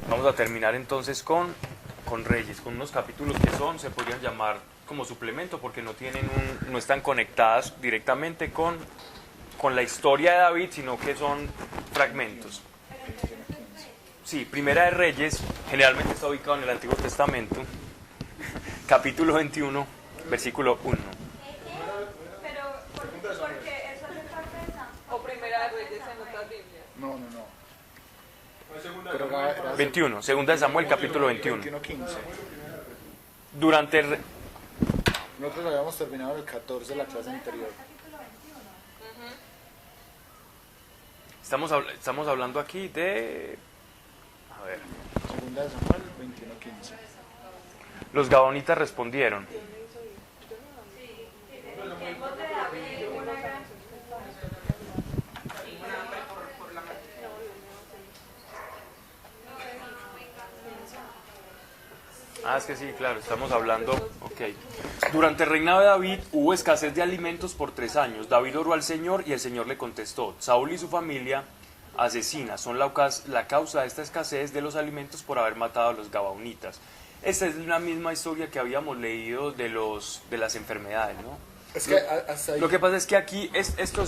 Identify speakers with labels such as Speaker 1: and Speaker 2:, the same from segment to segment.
Speaker 1: Vamos a terminar entonces con Reyes, con unos capítulos que se podrían llamar como suplemento porque no están conectadas directamente con la historia de David, sino que son fragmentos. Sí, Primera de Reyes generalmente está ubicado en el Antiguo Testamento, capítulo 21, versículo 1.
Speaker 2: Pero, ¿por qué eso es sorpresa? ¿O Primera de Reyes en otras Biblias?
Speaker 3: No.
Speaker 4: Pero
Speaker 1: 21, Segunda de Samuel, capítulo 21.
Speaker 3: 21:15.
Speaker 1: Durante
Speaker 3: Nosotros habíamos terminado el 14 de la clase anterior.
Speaker 1: Estamos hablando aquí de... A ver.
Speaker 3: Segunda de Samuel 21:15.
Speaker 1: Los Gabaonitas respondieron. Es que sí, claro, estamos hablando... Ok. Durante el reinado de David hubo escasez de alimentos por 3 años. David oró al Señor y el Señor le contestó: Saúl y su familia asesinas son la causa de esta escasez de los alimentos por haber matado a los Gabaonitas. Esta es la misma historia que habíamos leído de las enfermedades, ¿no?
Speaker 3: Es que hasta ahí...
Speaker 1: Lo que pasa es que aquí esto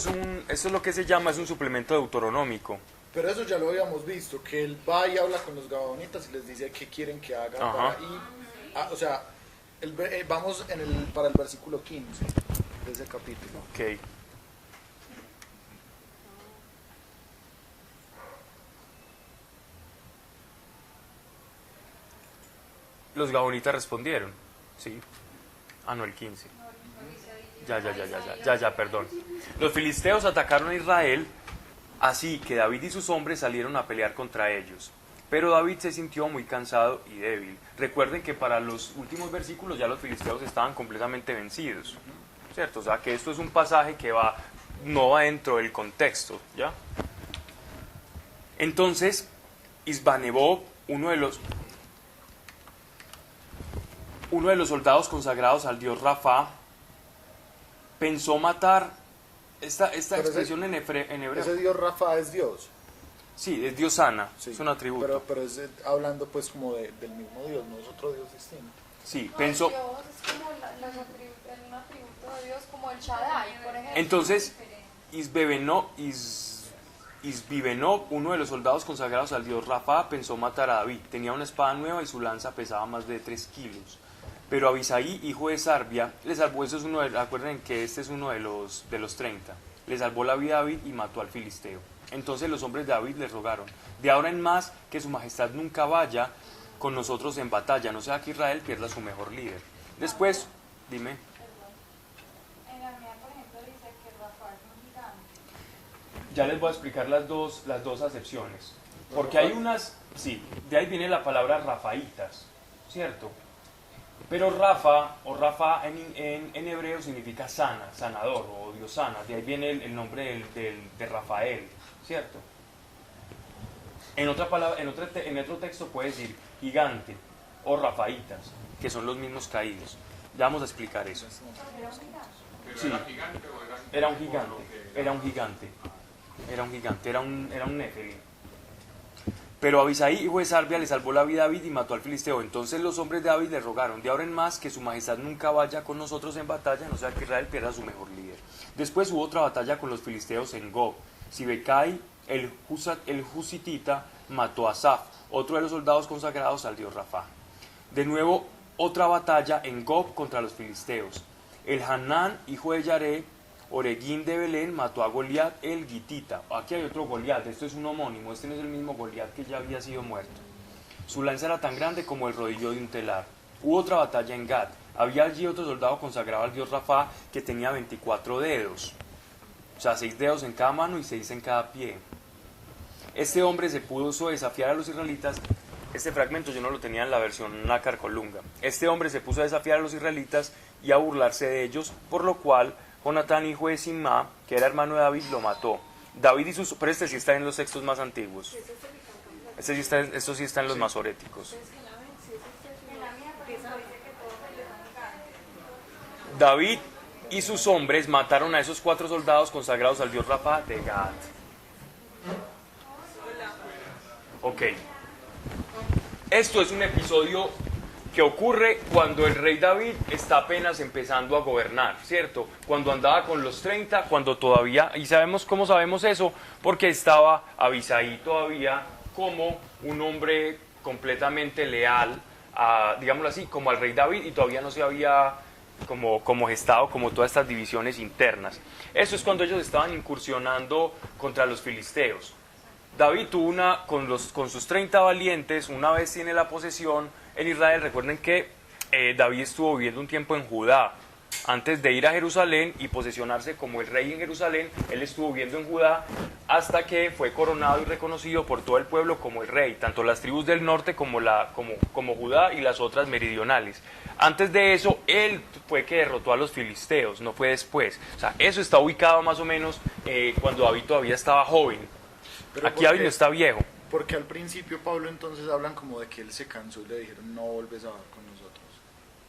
Speaker 1: es lo que se llama, es un suplemento deuteronómico.
Speaker 3: Pero eso ya lo habíamos visto, que él va y habla con los Gabaonitas y les dice qué quieren que haga
Speaker 1: Ajá.
Speaker 3: o sea, vamos para el versículo 15 de ese capítulo.
Speaker 1: Ok. Los Gabaonitas respondieron, sí. No, el 15. Ya, perdón. Los filisteos atacaron a Israel, así que David y sus hombres salieron a pelear contra ellos. Pero David se sintió muy cansado y débil. Recuerden que para los últimos versículos ya los filisteos estaban completamente vencidos, ¿cierto? O sea que esto es un pasaje que no va dentro del contexto, ¿ya? Entonces, Isbanebob, uno de los soldados consagrados al dios Rafa, pensó matar... Esta expresión en hebreo...
Speaker 3: Ese dios Rafa es Dios.
Speaker 1: Sí, es diosana,
Speaker 3: Sí,
Speaker 1: es un atributo.
Speaker 3: pero es hablando pues como del mismo Dios, no es otro Dios distinto.
Speaker 1: Sí, pensó...
Speaker 2: Dios es como un atributo de Dios, como el Shaddai, por ejemplo.
Speaker 1: Entonces, Isbibenob, uno de los soldados consagrados al dios Rafa, pensó matar a David. Tenía una espada nueva y su lanza pesaba más de 3 kilos. Pero Abisaí, hijo de Sarbia, le salvó. Acuerden que este es uno de los 30. Le salvó la vida a David y mató al filisteo. Entonces los hombres de David le rogaron: de ahora en más, que su majestad nunca vaya con nosotros en batalla, no sea que Israel pierda su mejor líder. Después, dime.
Speaker 2: En la mía, por ejemplo, dice que Rafa es un gigante.
Speaker 1: Ya les voy a explicar las dos acepciones. Porque hay unas, sí, de ahí viene la palabra rafaítas, ¿cierto? Pero Rafa en hebreo significa sana, sanador o diosana. De ahí viene el nombre de Rafael, ¿cierto? En otro texto puede decir gigante o rafaítas, que son los mismos caídos. Ya vamos a explicar eso. Sí, era un gigante, era un nefelí. Pero Abisaí, hijo de Sarbia, le salvó la vida a David y mató al filisteo. Entonces los hombres de David le rogaron: de ahora en más, que su majestad nunca vaya con nosotros en batalla, no sea que Israel pierda su mejor líder. Después hubo otra batalla con los filisteos en Gob. Sibecai, el Husitita, mató a Asaf, otro de los soldados consagrados al dios Rafa. De nuevo, otra batalla en Gob contra los filisteos. El Hanán, hijo de Yaré, Oreguín de Belén, mató a Goliat el Gitita. Aquí hay otro Goliat, esto es un homónimo, este no es el mismo Goliat que ya había sido muerto. Su lanza era tan grande como el rodillo de un telar. Hubo otra batalla en Gad. Había allí otro soldado consagrado al dios Rafa que tenía 24 dedos. O sea, 6 dedos en cada mano y 6 en cada pie. Este hombre se puso a desafiar a los israelitas. Este fragmento yo no lo tenía en la versión Nácar Colunga. Este hombre se puso a desafiar a los israelitas y a burlarse de ellos, por lo cual Jonatán, hijo de Simá, que era hermano de David, lo mató. David y sus... Pero este sí está en los textos más antiguos. Esto sí está en los masoréticos. David y sus hombres mataron a esos 4 soldados consagrados al dios Rafa de Gad. Ok. Esto es un episodio que ocurre cuando el rey David está apenas empezando a gobernar, ¿cierto? Cuando andaba con los 30, cuando todavía, y sabemos cómo sabemos eso, porque estaba Abisai todavía como un hombre completamente leal, digámoslo así, como al rey David, y todavía no se había como gestado como todas estas divisiones internas. Eso es cuando ellos estaban incursionando contra los filisteos. David tuvo con sus 30 valientes, una vez tiene la posesión en Israel. Recuerden que David estuvo viviendo un tiempo en Judá. Antes de ir a Jerusalén y posesionarse como el rey en Jerusalén, él estuvo viviendo en Judá hasta que fue coronado y reconocido por todo el pueblo como el rey, tanto las tribus del norte como Judá y las otras meridionales. Antes de eso, él fue que derrotó a los filisteos, no fue después. O sea, eso está ubicado más o menos cuando David todavía estaba joven.
Speaker 3: Pero
Speaker 1: Aquí David no está viejo.
Speaker 3: Porque al principio Pablo entonces hablan como de que él se cansó y le dijeron no vuelves a hablar con nosotros.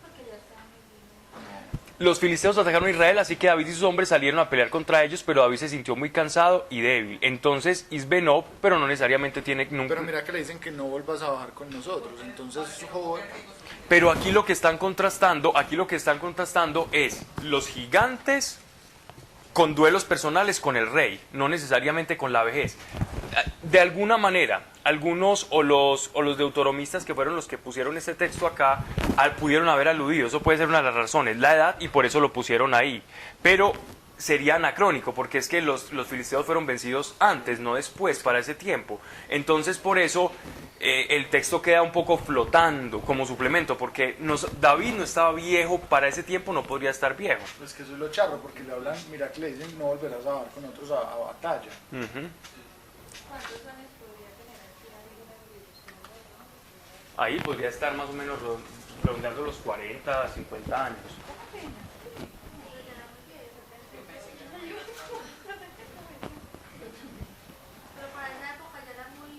Speaker 2: Porque ya estaba muy bien.
Speaker 1: Los filisteos atacaron a Israel, así que David y sus hombres salieron a pelear contra ellos, pero David se sintió muy cansado y débil. Entonces Isbenob, pero no necesariamente tiene nunca.
Speaker 3: Pero mira que le dicen que no vuelvas a bajar con nosotros, entonces joven.
Speaker 1: Pero aquí lo que están contrastando es los gigantes con duelos personales con el rey, no necesariamente con la vejez. De alguna manera, algunos o los deuteronomistas, que fueron los que pusieron este texto acá, pudieron haber aludido, eso puede ser una de las razones, la edad, y por eso lo pusieron ahí. Pero sería anacrónico, porque es que los filisteos fueron vencidos antes, no después, para ese tiempo. Entonces, por eso el texto queda un poco flotando como suplemento, porque David no estaba viejo para ese tiempo, no podría estar viejo.
Speaker 3: Es que eso es lo charro, porque le hablan, mira que le dicen no volverás a bajar con nosotros a batalla.
Speaker 1: Uh-huh.
Speaker 2: ¿Cuántos años podría tener aquí David?
Speaker 1: Ahí podría estar más o menos rondando los 40, 50 años.
Speaker 2: Pero para esa época ya era muy...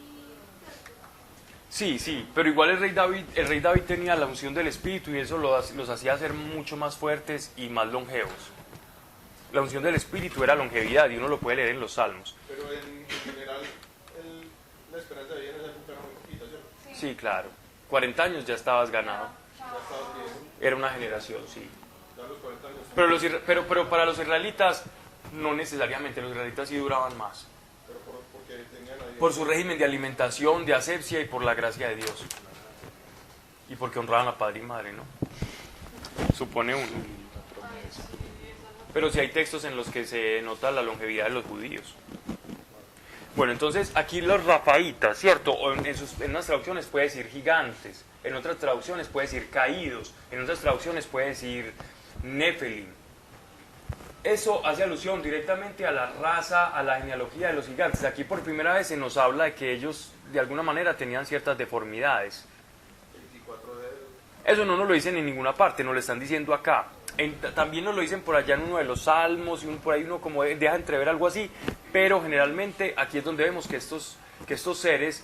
Speaker 1: Sí, pero igual el rey David tenía la unción del Espíritu y eso los hacía ser mucho más fuertes y más longevos. La unción del Espíritu era longevidad y uno lo puede leer en los Salmos.
Speaker 4: Pero en general, la esperanza de vida en esa época era muy poquita, ¿cierto?
Speaker 1: Sí, claro. 40 años ya estabas ganado.
Speaker 4: Ya estabas bien,
Speaker 1: Era una generación, sí.
Speaker 4: ya a los 40 años.
Speaker 1: Pero para los israelitas, no necesariamente. Los israelitas sí duraban más.
Speaker 4: Pero porque tenían ahí.
Speaker 1: Por su régimen de alimentación, de asepsia y por la gracia de Dios. Y porque honraban a padre y madre, ¿no? Supone uno. Pero sí hay textos en los que se nota la longevidad de los judíos. Bueno, entonces aquí los rafaitas, ¿cierto? O en unas traducciones puede decir gigantes, en otras traducciones puede decir caídos, en otras traducciones puede decir nefelim. Eso hace alusión directamente a la raza, a la genealogía de los gigantes. Aquí por primera vez se nos habla de que ellos de alguna manera tenían ciertas deformidades.
Speaker 4: 24 dedos.
Speaker 1: Eso no nos lo dicen en ninguna parte, nos lo están diciendo acá. También nos lo dicen por allá en uno de los salmos, y por ahí uno como deja entrever algo así, pero generalmente aquí es donde vemos que estos seres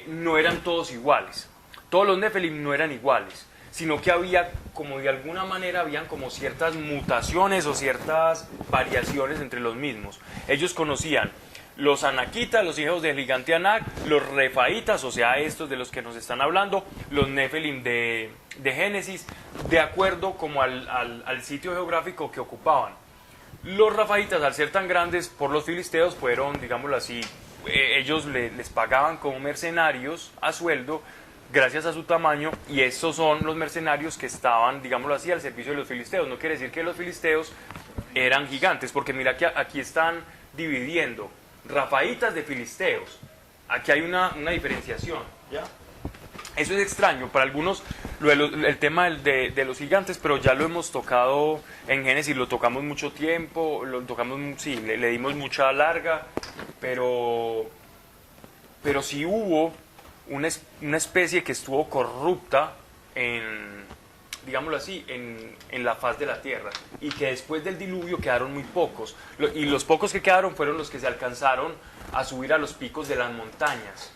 Speaker 1: no eran todos iguales. Todos los nefelim no eran iguales, sino que había como de alguna manera habían como ciertas mutaciones o ciertas variaciones entre los mismos. Ellos conocían los anaquitas, los hijos del gigante Anak, los refaitas, o sea, estos de los que nos están hablando, los nefelim de Génesis, de acuerdo como al sitio geográfico que ocupaban. Los rafaitas, al ser tan grandes por los filisteos, fueron, digámoslo así, ellos les pagaban como mercenarios a sueldo, gracias a su tamaño, y estos son los mercenarios que estaban, digámoslo así, al servicio de los filisteos. No quiere decir que los filisteos eran gigantes, porque mira que aquí están dividiendo rafaitas de filisteos. Aquí hay una diferenciación, ¿ya? Eso es extraño para algunos, el tema de los gigantes, pero ya lo hemos tocado en Génesis, lo tocamos mucho tiempo, sí, le dimos mucha larga, pero sí hubo una especie que estuvo corrupta digámoslo así, en la faz de la tierra, y que después del diluvio quedaron muy pocos, y los pocos que quedaron fueron los que se alcanzaron a subir a los picos de las montañas.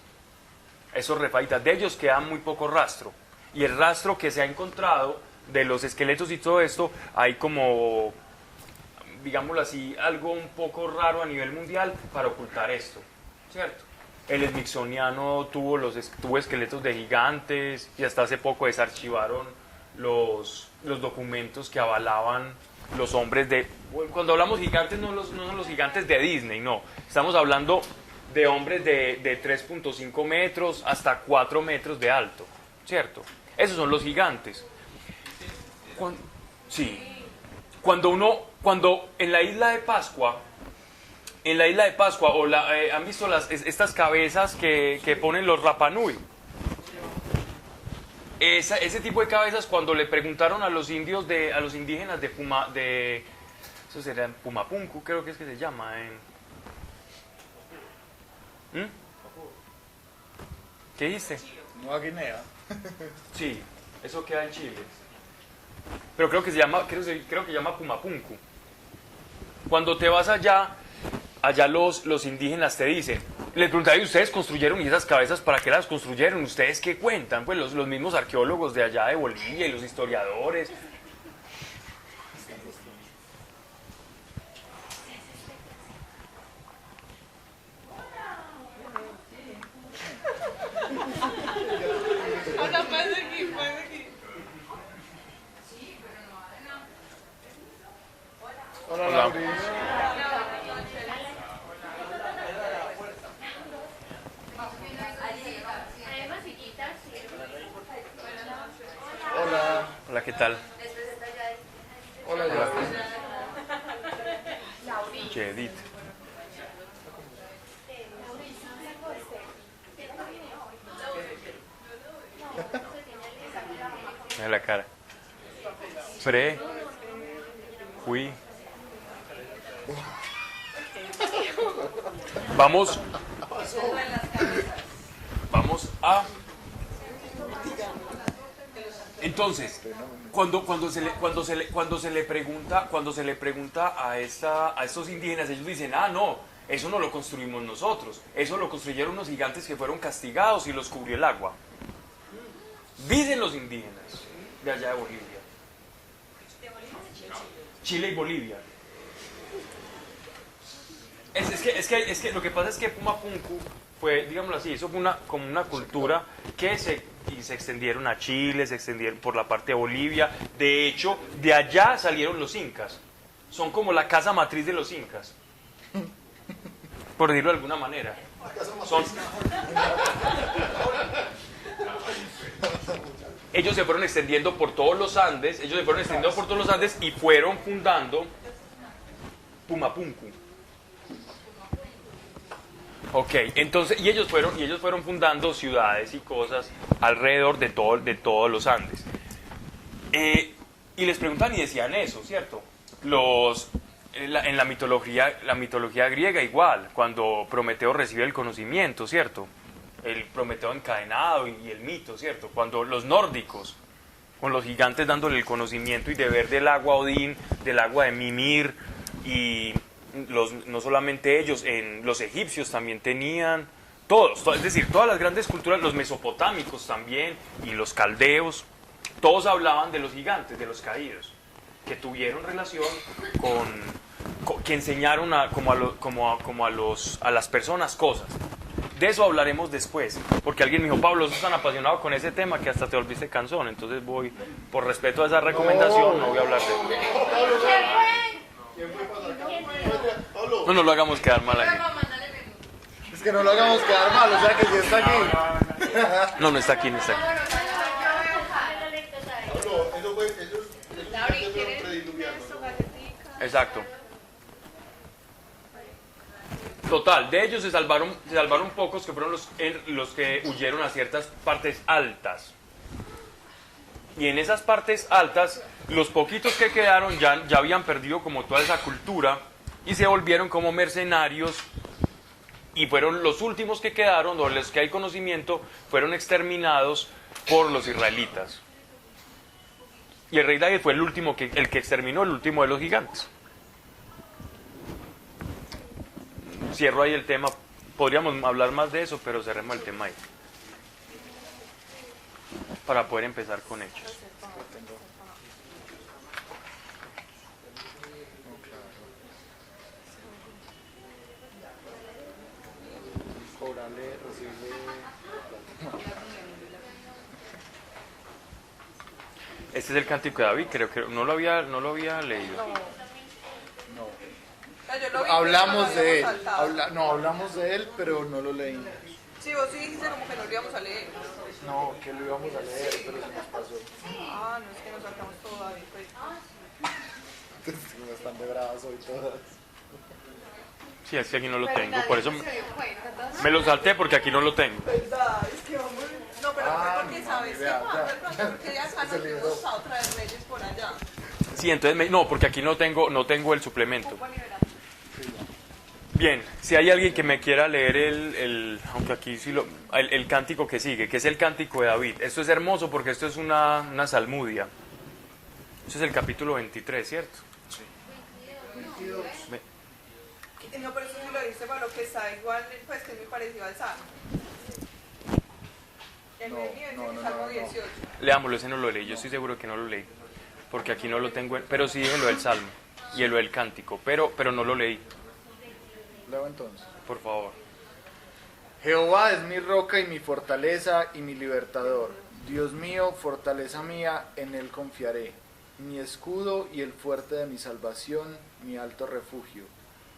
Speaker 1: Esos refaitas, de ellos queda muy poco rastro, y el rastro que se ha encontrado de los esqueletos y todo esto, hay como, digámoslo así, algo un poco raro a nivel mundial para ocultar esto, ¿cierto? el Smithsoniano tuvo esqueletos de gigantes y hasta hace poco desarchivaron los documentos que avalaban los hombres de... Cuando hablamos gigantes no son los gigantes de Disney, no. Estamos hablando de hombres de 3.5 metros hasta 4 metros de alto, ¿cierto? Esos son los gigantes. Sí. Cuando en la isla de Pascua, ¿han visto estas cabezas que ponen los Rapa Nui? Ese tipo de cabezas, cuando le preguntaron a los indígenas de eso sería en Pumapunku, creo que es que se llama. ¿Qué dice?
Speaker 3: Nueva Guinea.
Speaker 1: Sí, eso queda en Chile. Pero creo que se llama Pumapunku. Cuando te vas allá los indígenas te dicen, les preguntan, ¿ustedes construyeron y esas cabezas para qué las construyeron? ¿Ustedes qué cuentan? Pues los mismos arqueólogos de allá de Bolivia y los historiadores.
Speaker 2: Ahora pasa aquí.
Speaker 3: Hola,
Speaker 1: Hola.
Speaker 3: Lauris. Hola.
Speaker 1: Hola, ¿qué tal?
Speaker 3: Hola, Lauris.
Speaker 1: Che, Edith. Mira la cara. Fui. Vamos a... Entonces, cuando se le pregunta a estos indígenas, ellos dicen, no, eso no lo construimos nosotros, eso lo construyeron unos gigantes que fueron castigados y los cubrió el agua. Dicen los indígenas de allá de Bolivia. Chile y Bolivia. Es que lo que pasa es que Pumapunku fue, digámoslo así, eso fue como una cultura que se extendieron a Chile, se extendieron por la parte de Bolivia. De hecho, de allá salieron los incas. Son como la casa matriz de los incas, por decirlo de alguna manera. Ellos se fueron extendiendo por todos los Andes, y fueron fundando Pumapunku. Ok, entonces, y ellos fueron fundando ciudades y cosas alrededor de todos los Andes. Y les preguntan y decían eso, ¿cierto? En la mitología griega igual, cuando Prometeo recibe el conocimiento, ¿cierto? El Prometeo encadenado y el mito, ¿cierto? Cuando los nórdicos, con los gigantes dándole el conocimiento y deber del agua Odín, del agua de Mimir, y no solamente ellos, los egipcios también tenían, es decir, todas las grandes culturas, los mesopotámicos también, y los caldeos, todos hablaban de los gigantes, de los caídos, que tuvieron relación que enseñaron a las personas cosas. De eso hablaremos después, porque alguien me dijo, Pablo, sos tan apasionado con ese tema que hasta te volviste cansón, entonces por respeto a esa recomendación, no voy a hablar de eso. No nos lo hagamos quedar mal aquí.
Speaker 3: Es que no lo hagamos quedar mal, o sea que si está aquí.
Speaker 1: No está aquí, no está aquí.
Speaker 4: Pablo, eso fue, ellos fueron prediluvianos, ¿no?
Speaker 1: Exacto. Total, de ellos se salvaron pocos, que fueron los que huyeron a ciertas partes altas. Y en esas partes altas, los poquitos que quedaron ya habían perdido como toda esa cultura y se volvieron como mercenarios, y fueron los últimos que quedaron, o los que hay conocimiento, fueron exterminados por los israelitas. Y el rey David fue el que exterminó el último de los gigantes. Cierro ahí el tema. Podríamos hablar más de eso, pero cerremos el tema ahí, para poder empezar con hechos.
Speaker 3: Cobrando vale recibe
Speaker 1: Este es el cántico de David, creo que no lo había leído.
Speaker 2: No.
Speaker 3: no.
Speaker 2: O sea, yo lo vi,
Speaker 3: Hablamos
Speaker 2: pero lo
Speaker 3: de él,
Speaker 2: habíamos saltado.
Speaker 3: no, hablamos de él, pero no lo leímos.
Speaker 2: Sí, vos sí dijiste como que no lo íbamos a leer.
Speaker 3: No, que lo íbamos a leer, pero se nos pasó.
Speaker 2: Ah, no, es que nos saltamos todo, David. Pues.
Speaker 3: Están de bravas hoy todas.
Speaker 1: Sí, es que aquí no lo
Speaker 2: Pero
Speaker 1: tengo,
Speaker 2: nadie
Speaker 1: por eso
Speaker 2: se dio cuenta, entonces.
Speaker 1: me lo salté porque aquí no lo tengo.
Speaker 2: ¿Verdad? Es que vamos. No, pero
Speaker 3: Ah,
Speaker 2: fue porque sabes que
Speaker 3: ya,
Speaker 2: Juan,
Speaker 3: ya.
Speaker 2: de pronto, porque de acá
Speaker 3: Se
Speaker 2: nos
Speaker 3: libró.
Speaker 2: hemos estado traer reyes por allá.
Speaker 1: Sí, entonces no, porque aquí no tengo el suplemento.
Speaker 2: Cupo liberal.
Speaker 1: Bien, si hay alguien que me quiera leer aunque aquí sí el cántico que sigue, que es el cántico de David. Esto es hermoso porque esto es una salmudia. Esto es el capítulo 23, ¿cierto?
Speaker 3: Sí.
Speaker 1: Ve-
Speaker 2: No, pero eso sí lo dice para lo que está igual, pues que es muy parecido al Salmo. El
Speaker 3: No,
Speaker 2: mío dice
Speaker 3: no,
Speaker 2: que
Speaker 3: no,
Speaker 2: Salmo
Speaker 3: no.
Speaker 2: 18.
Speaker 1: Leámoslo, ese no lo leí, yo estoy seguro que no lo leí, porque aquí no lo tengo, pero sí en lo del Salmo y en lo del cántico, pero no lo leí,
Speaker 3: Leo entonces.
Speaker 1: por favor.
Speaker 3: Jehová es mi roca y mi fortaleza y mi libertador. Dios mío, fortaleza mía, en él confiaré. Mi escudo y el fuerte de mi salvación, mi alto refugio.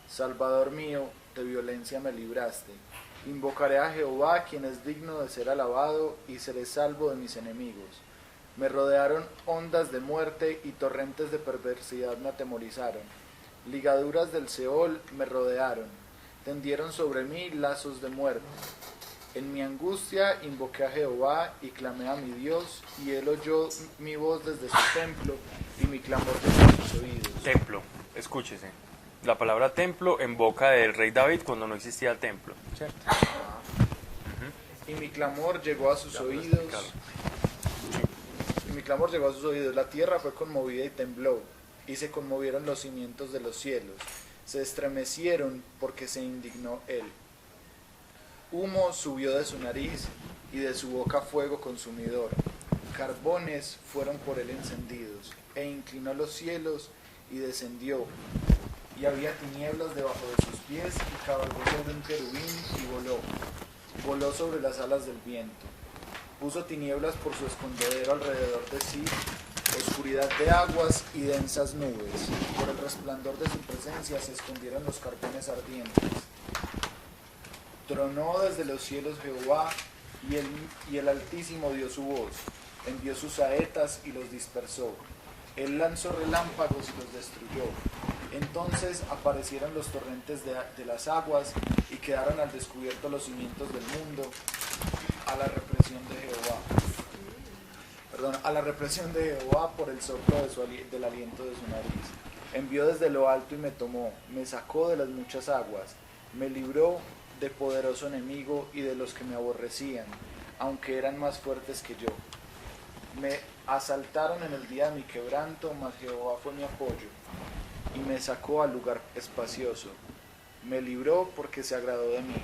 Speaker 3: Salvador mío, de violencia me libraste. Invocaré a Jehová, quien es digno de ser alabado, y seré salvo de mis enemigos. Me rodearon ondas de muerte y torrentes de perversidad me atemorizaron. Ligaduras del Seol me rodearon. Tendieron sobre mí lazos de muerte. En mi angustia invoqué a Jehová y clamé a mi Dios, y él oyó mi voz desde su templo y mi clamor desde sus oídos.
Speaker 1: Templo, escúchese. La palabra templo en boca del rey David cuando no existía el templo, ¿cierto?
Speaker 3: Y mi clamor llegó a sus oídos. Y mi clamor llegó a sus oídos. La tierra fue conmovida y tembló, y se conmovieron los cimientos de los cielos. Se estremecieron porque se indignó él. Humo subió de su nariz y de su boca fuego consumidor. Carbones fueron por él encendidos, e inclinó los cielos y descendió. Y había tinieblas debajo de sus pies, y cabalgó sobre un querubín y voló. Voló sobre las alas del viento. Puso tinieblas por su escondedero alrededor de sí, oscuridad de aguas y densas nubes. Por el resplandor de su presencia se escondieron los carbones ardientes. Tronó desde los cielos Jehová, y el Altísimo dio su voz. Envió sus saetas y los dispersó. Él lanzó relámpagos y los destruyó. Entonces aparecieron los torrentes de las aguas, y quedaron al descubierto los cimientos del mundo, a la represión de Jehová. A la represión de Jehová por el soplo del aliento de su nariz. Envió desde lo alto y me tomó, me sacó de las muchas aguas, me libró de poderoso enemigo y de los que me aborrecían, aunque eran más fuertes que yo. Me asaltaron en el día de mi quebranto, mas Jehová fue mi apoyo, y me sacó al lugar espacioso. Me libró porque se agradó de mí.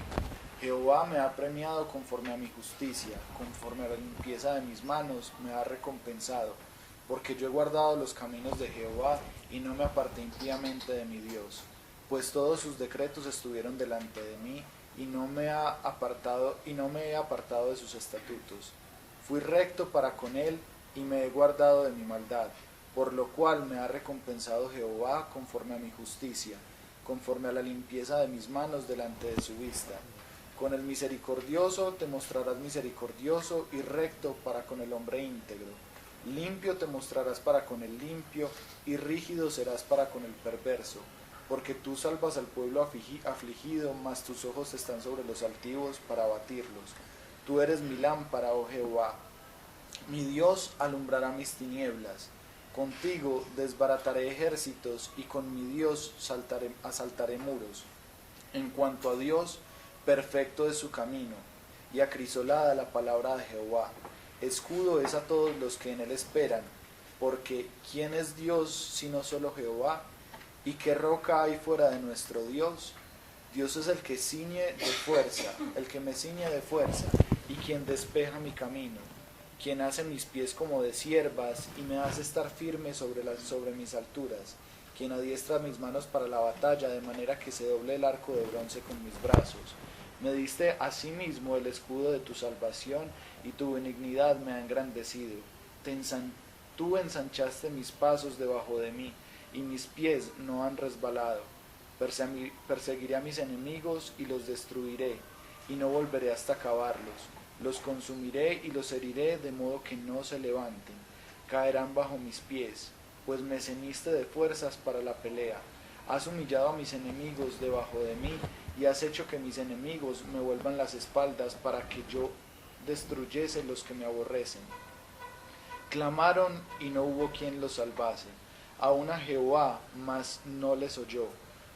Speaker 3: Jehová me ha premiado conforme a mi justicia, conforme a la limpieza de mis manos me ha recompensado, porque yo he guardado los caminos de Jehová y no me aparté impíamente de mi Dios, pues todos sus decretos estuvieron delante de mí y no me he apartado de sus estatutos. Fui recto para con él y me he guardado de mi maldad, por lo cual me ha recompensado Jehová conforme a mi justicia, conforme a la limpieza de mis manos delante de su vista. Con el misericordioso te mostrarás misericordioso y recto para con el hombre íntegro. Limpio te mostrarás para con el limpio y rígido serás para con el perverso. Porque tú salvas al pueblo afligido, mas tus ojos están sobre los altivos para abatirlos. Tú eres mi lámpara, oh Jehová. Mi Dios alumbrará mis tinieblas. Contigo desbarataré ejércitos y con mi Dios asaltaré muros. En cuanto a Dios, perfecto es su camino, y acrisolada la palabra de Jehová. Escudo es a todos los que en él esperan, porque ¿quién es Dios sino solo Jehová? ¿Y qué roca hay fuera de nuestro Dios? Dios es el que ciñe de fuerza, el que me ciñe de fuerza, y quien despeja mi camino, quien hace mis pies como de ciervas, y me hace estar firme sobre mis alturas, quien adiestra mis manos para la batalla, de manera que se doble el arco de bronce con mis brazos. Me diste asimismo el escudo de tu salvación, y tu benignidad me ha engrandecido. Tú ensanchaste mis pasos debajo de mí, y mis pies no han resbalado. Perseguiré a mis enemigos y los destruiré, y no volveré hasta acabarlos. Los consumiré y los heriré de modo que no se levanten. Caerán bajo mis pies, pues me ceñiste de fuerzas para la pelea. Has humillado a mis enemigos debajo de mí, y has hecho que mis enemigos me vuelvan las espaldas para que yo destruyese los que me aborrecen. Clamaron y no hubo quien los salvase. Aún a Jehová, mas no les oyó.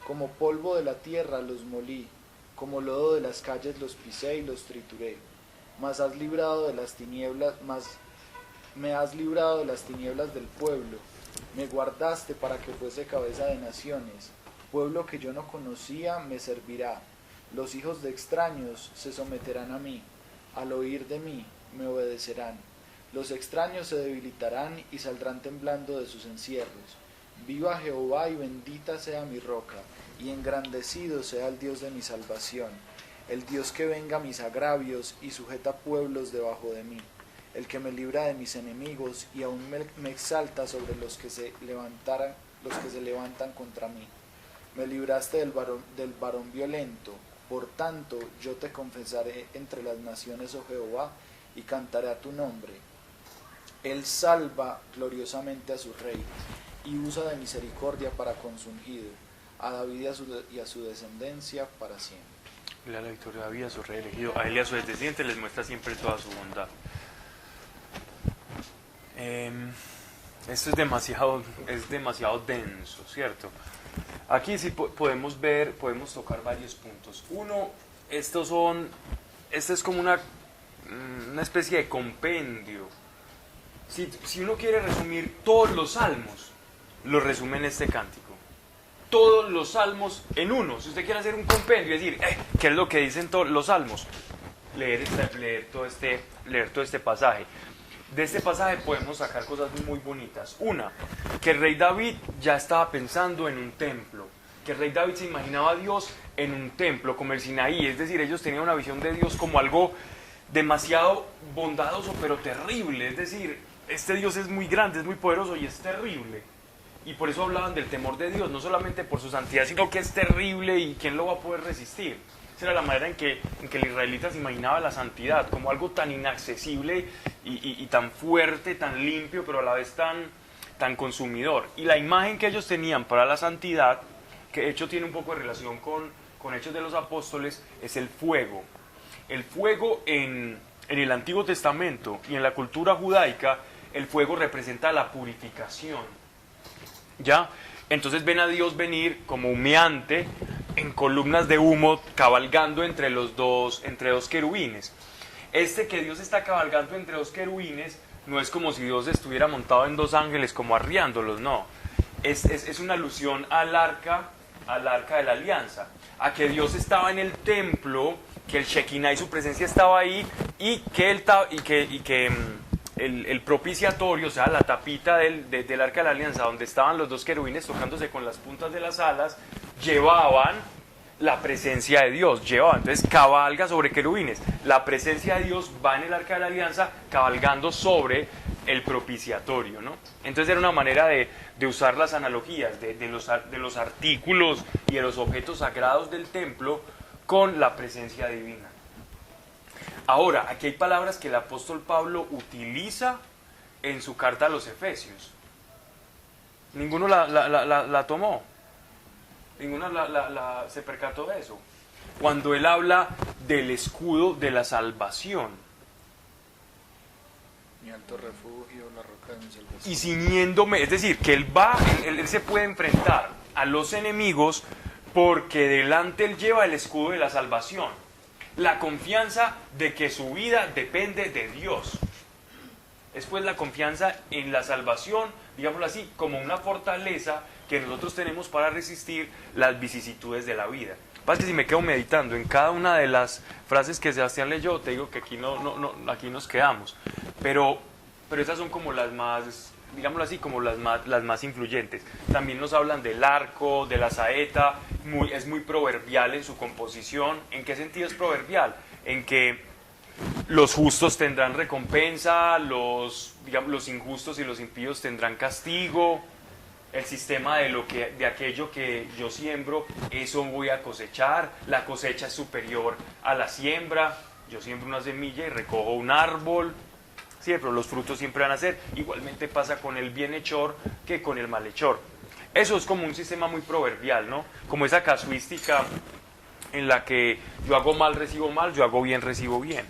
Speaker 3: Como polvo de la tierra los molí, como lodo de las calles los pisé y los trituré. Mas me has librado de las tinieblas del pueblo. Me guardaste para que fuese cabeza de naciones. Pueblo que yo no conocía me servirá. Los hijos de extraños se someterán a mí. Al oír de mí me obedecerán. Los extraños se debilitarán y saldrán temblando de sus encierros. Viva Jehová y bendita sea mi roca, y engrandecido sea el Dios de mi salvación, el Dios que venga mis agravios y sujeta pueblos debajo de mí, el que me libra de mis enemigos y aún me exalta sobre los que se levantan contra mí. Me libraste del varón violento, por tanto yo te confesaré entre las naciones, oh Jehová, y cantaré a tu nombre. Él salva gloriosamente a su rey, y usa de misericordia para con su ungido, a David y a su descendencia para siempre.
Speaker 1: Le da la victoria a David, a su rey elegido, a él y a sus descendientes les muestra siempre toda su bondad. Esto es demasiado denso, ¿cierto? Aquí sí podemos tocar varios puntos. Uno, esto es como una especie de compendio. Si uno quiere resumir todos los salmos, lo resume en este cántico. Todos los salmos en uno. Si usted quiere hacer un compendio y decir, ¿qué es lo que dicen todos los salmos? Leer todo este pasaje. De este pasaje podemos sacar cosas muy bonitas. Una, que el rey David ya estaba pensando en un templo. Que el rey David se imaginaba a Dios en un templo, como el Sinaí. Es decir, ellos tenían una visión de Dios como algo demasiado bondadoso, pero terrible. Es decir, este Dios es muy grande, es muy poderoso y es terrible. Y por eso hablaban del temor de Dios, no solamente por su santidad, sino que es terrible y ¿quién lo va a poder resistir? Esa era la manera en que el israelita se imaginaba la santidad, como algo tan inaccesible y tan fuerte, tan limpio, pero a la vez tan consumidor. Y la imagen que ellos tenían para la santidad, que de hecho tiene un poco de relación con Hechos de los Apóstoles, es el fuego. El fuego en el Antiguo Testamento y en la cultura judaica, el fuego representa la purificación. ¿Ya? Entonces ven a Dios venir como humeante en columnas de humo cabalgando entre dos querubines. Que Dios está cabalgando entre dos querubines no es como si Dios estuviera montado en dos ángeles como arriándolos, no. Es una alusión al arca de la alianza, a que Dios estaba en el templo, que el Shekinah y su presencia estaba ahí y que el propiciatorio, o sea, la tapita del arca de la alianza, donde estaban los dos querubines tocándose con las puntas de las alas, llevaban la presencia de Dios, entonces cabalga sobre querubines, la presencia de Dios va en el arca de la alianza cabalgando sobre el propiciatorio, ¿no? Entonces era una manera de usar las analogías de los artículos y de los objetos sagrados del templo con la presencia divina. Ahora, aquí hay palabras que el apóstol Pablo utiliza en su carta a los Efesios. Ninguno la tomó. Ninguno se percató de eso. Cuando él habla del escudo de la salvación.
Speaker 3: Mi alto refugio, la roca de mi salvación.
Speaker 1: Y ciñéndome, es decir, que él se puede enfrentar a los enemigos porque delante él lleva el escudo de la salvación. La confianza de que su vida depende de Dios. Es pues la confianza en la salvación, digámoslo así, como una fortaleza que nosotros tenemos para resistir las vicisitudes de la vida. Pasa que si me quedo meditando en cada una de las frases que Sebastián leyó, te digo que aquí aquí nos quedamos. Pero esas son como las más digámoslo así, como las más influyentes. También nos hablan del arco, de la saeta, es muy proverbial en su composición. ¿En qué sentido es proverbial? En que los justos tendrán recompensa, digamos, los injustos y los impíos tendrán castigo. El sistema de aquello que yo siembro, eso voy a cosechar. La cosecha es superior a la siembra. Yo siembro una semilla y recojo un árbol. Sí, pero los frutos siempre van a ser. Igualmente pasa con el bienhechor que con el malhechor. Eso es como un sistema muy proverbial, ¿no? Como esa casuística en la que yo hago mal, recibo mal, yo hago bien, recibo bien.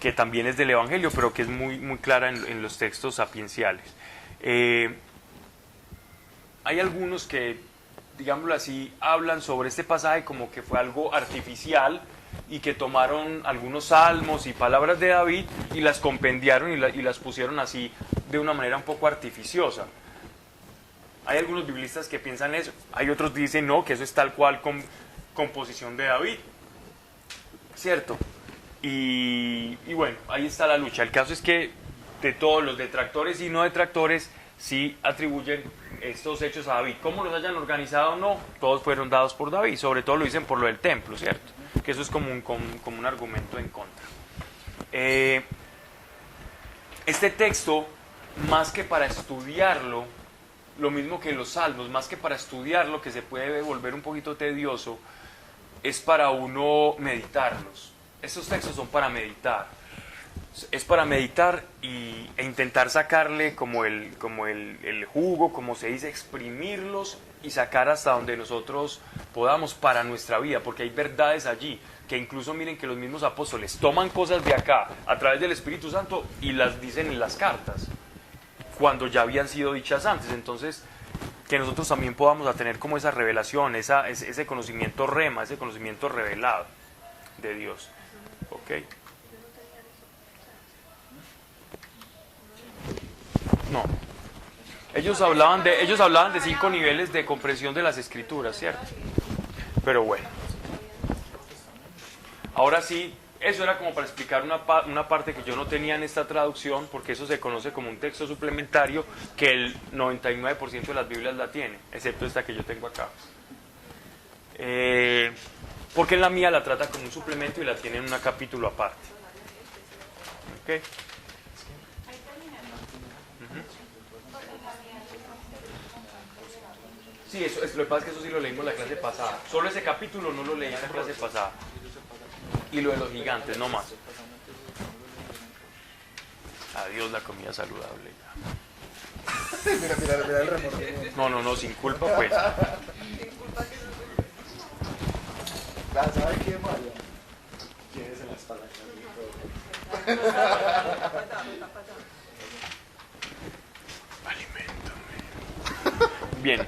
Speaker 1: Que también es del Evangelio, pero que es muy, muy clara en los textos sapienciales. Hay algunos que, digámoslo así, hablan sobre este pasaje como que fue algo artificial y que tomaron algunos salmos y palabras de David y las compendiaron y las pusieron así de una manera un poco artificiosa. Hay algunos biblistas que piensan eso, hay otros que dicen no, que eso es tal cual composición de David, ¿cierto? Y bueno, ahí está la lucha. El caso es que de todos los detractores y no detractores sí atribuyen estos hechos a David. ¿Cómo los hayan organizado o no? Todos fueron dados por David, sobre todo lo dicen por lo del templo, ¿cierto? Que eso es como un argumento en contra. Este texto, más que para estudiarlo, lo mismo que los salmos, más que para estudiarlo, que se puede volver un poquito tedioso, es para uno meditarlos. Estos textos son para meditar. Es para meditar e intentar sacarle como el jugo, como se dice, exprimirlos y sacar hasta donde nosotros podamos para nuestra vida, porque hay verdades allí que incluso miren que los mismos apóstoles toman cosas de acá a través del Espíritu Santo y las dicen en las cartas, cuando ya habían sido dichas antes. Entonces, que nosotros también podamos tener como esa revelación, ese conocimiento rema, ese conocimiento revelado de Dios. ¿Ok? No. Ellos hablaban de 5 niveles de comprensión de las escrituras, ¿cierto? Pero bueno. Ahora sí, eso era como para explicar una parte que yo no tenía en esta traducción, porque eso se conoce como un texto suplementario que el 99% de las Biblias la tiene, excepto esta que yo tengo acá. Porque en la mía la trata como un suplemento y la tiene en un capítulo aparte. ¿Ok? Sí, eso es, lo que pasa es que eso sí lo leímos la clase pasada. Solo ese capítulo no lo leí en la clase pasada. Y lo de los gigantes, no más. Adiós la comida saludable.
Speaker 3: Mira el remordimiento.
Speaker 1: No, sin culpa pues.
Speaker 3: ¿Sabe qué, Mario? Llévese las palabras.
Speaker 1: Aliméntame. Bien.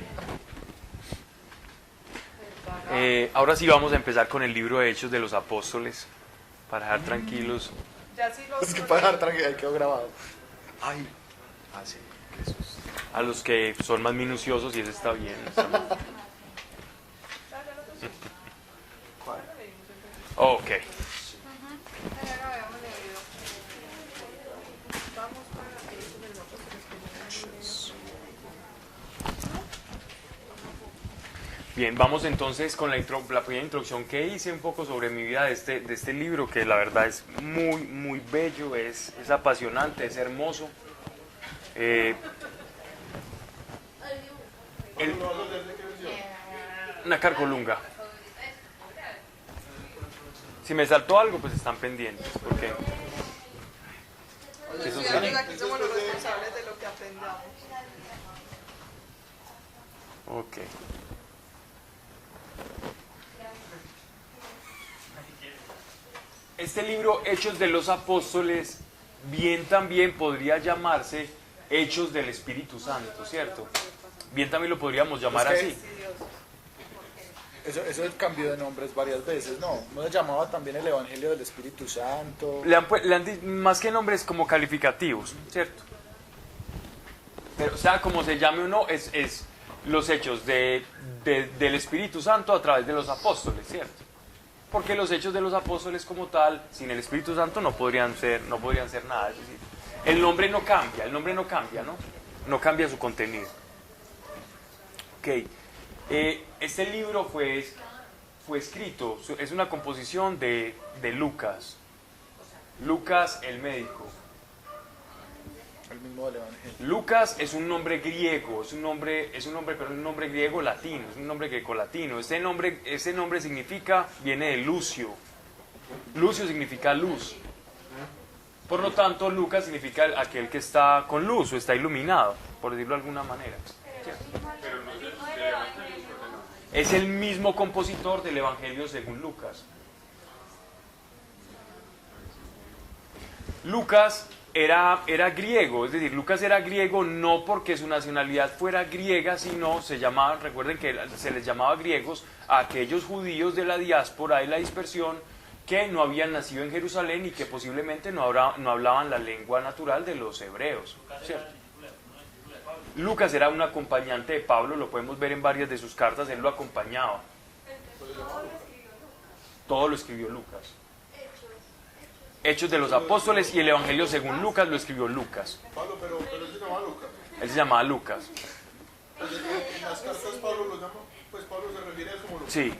Speaker 1: Ahora sí vamos a empezar con el libro de Hechos de los Apóstoles, para dejar tranquilos.
Speaker 2: Ya sí
Speaker 3: Es que para dejar tranquilo, ahí quedó grabado.
Speaker 1: Ay, sí, Jesús. A los que son más minuciosos, y eso está bien. Ok. Bien, vamos entonces con la pequeña introducción que hice un poco sobre mi vida de este libro, que la verdad es muy, muy bello, es apasionante, es hermoso. Una carcolunga. Si me saltó algo, pues están pendientes, porque eso sí.
Speaker 2: Aquí somos los responsables de lo que aprendamos.
Speaker 1: Ok. Este libro, Hechos de los Apóstoles, bien también podría llamarse Hechos del Espíritu Santo, ¿cierto? Bien también lo podríamos llamar así.
Speaker 3: Eso cambió de nombres varias veces, ¿no? ¿No se llamaba también el Evangelio del Espíritu Santo?
Speaker 1: Más que nombres como calificativos, ¿cierto? Pero sea como se llame o no, es los hechos del Espíritu Santo a través de los apóstoles, ¿cierto? Porque los hechos de los apóstoles como tal, sin el Espíritu Santo no podrían ser nada. Es decir, el nombre no cambia, ¿no? no cambia su contenido. Ok, este libro fue escrito, es una composición de Lucas. Lucas el médico.
Speaker 3: El mismo del Evangelio.
Speaker 1: Lucas es un nombre griego, es un nombre griego latino, es un nombre grecolatino. Ese nombre viene de Lucio. Lucio significa luz. Por lo tanto, Lucas significa aquel que está con luz o está iluminado, por decirlo de alguna manera. Es el mismo compositor del Evangelio según Lucas. Lucas era griego, es decir, Lucas era griego no porque su nacionalidad fuera griega, sino recuerden que se les llamaba griegos a aquellos judíos de la diáspora y la dispersión que no habían nacido en Jerusalén y que posiblemente no hablaban la lengua natural de los hebreos, ¿cierto? Lucas era un acompañante de Pablo, lo podemos ver en varias de sus cartas, él lo acompañaba. Todo lo escribió Lucas. Hechos de los Apóstoles y el Evangelio según Lucas lo escribió Lucas.
Speaker 4: Pablo, pero él se llamaba Lucas.
Speaker 1: Él se llamaba Lucas.
Speaker 4: Pues en las cartas Pablo lo llama, pues Pablo se refiere a él como Lucas.
Speaker 1: Sí.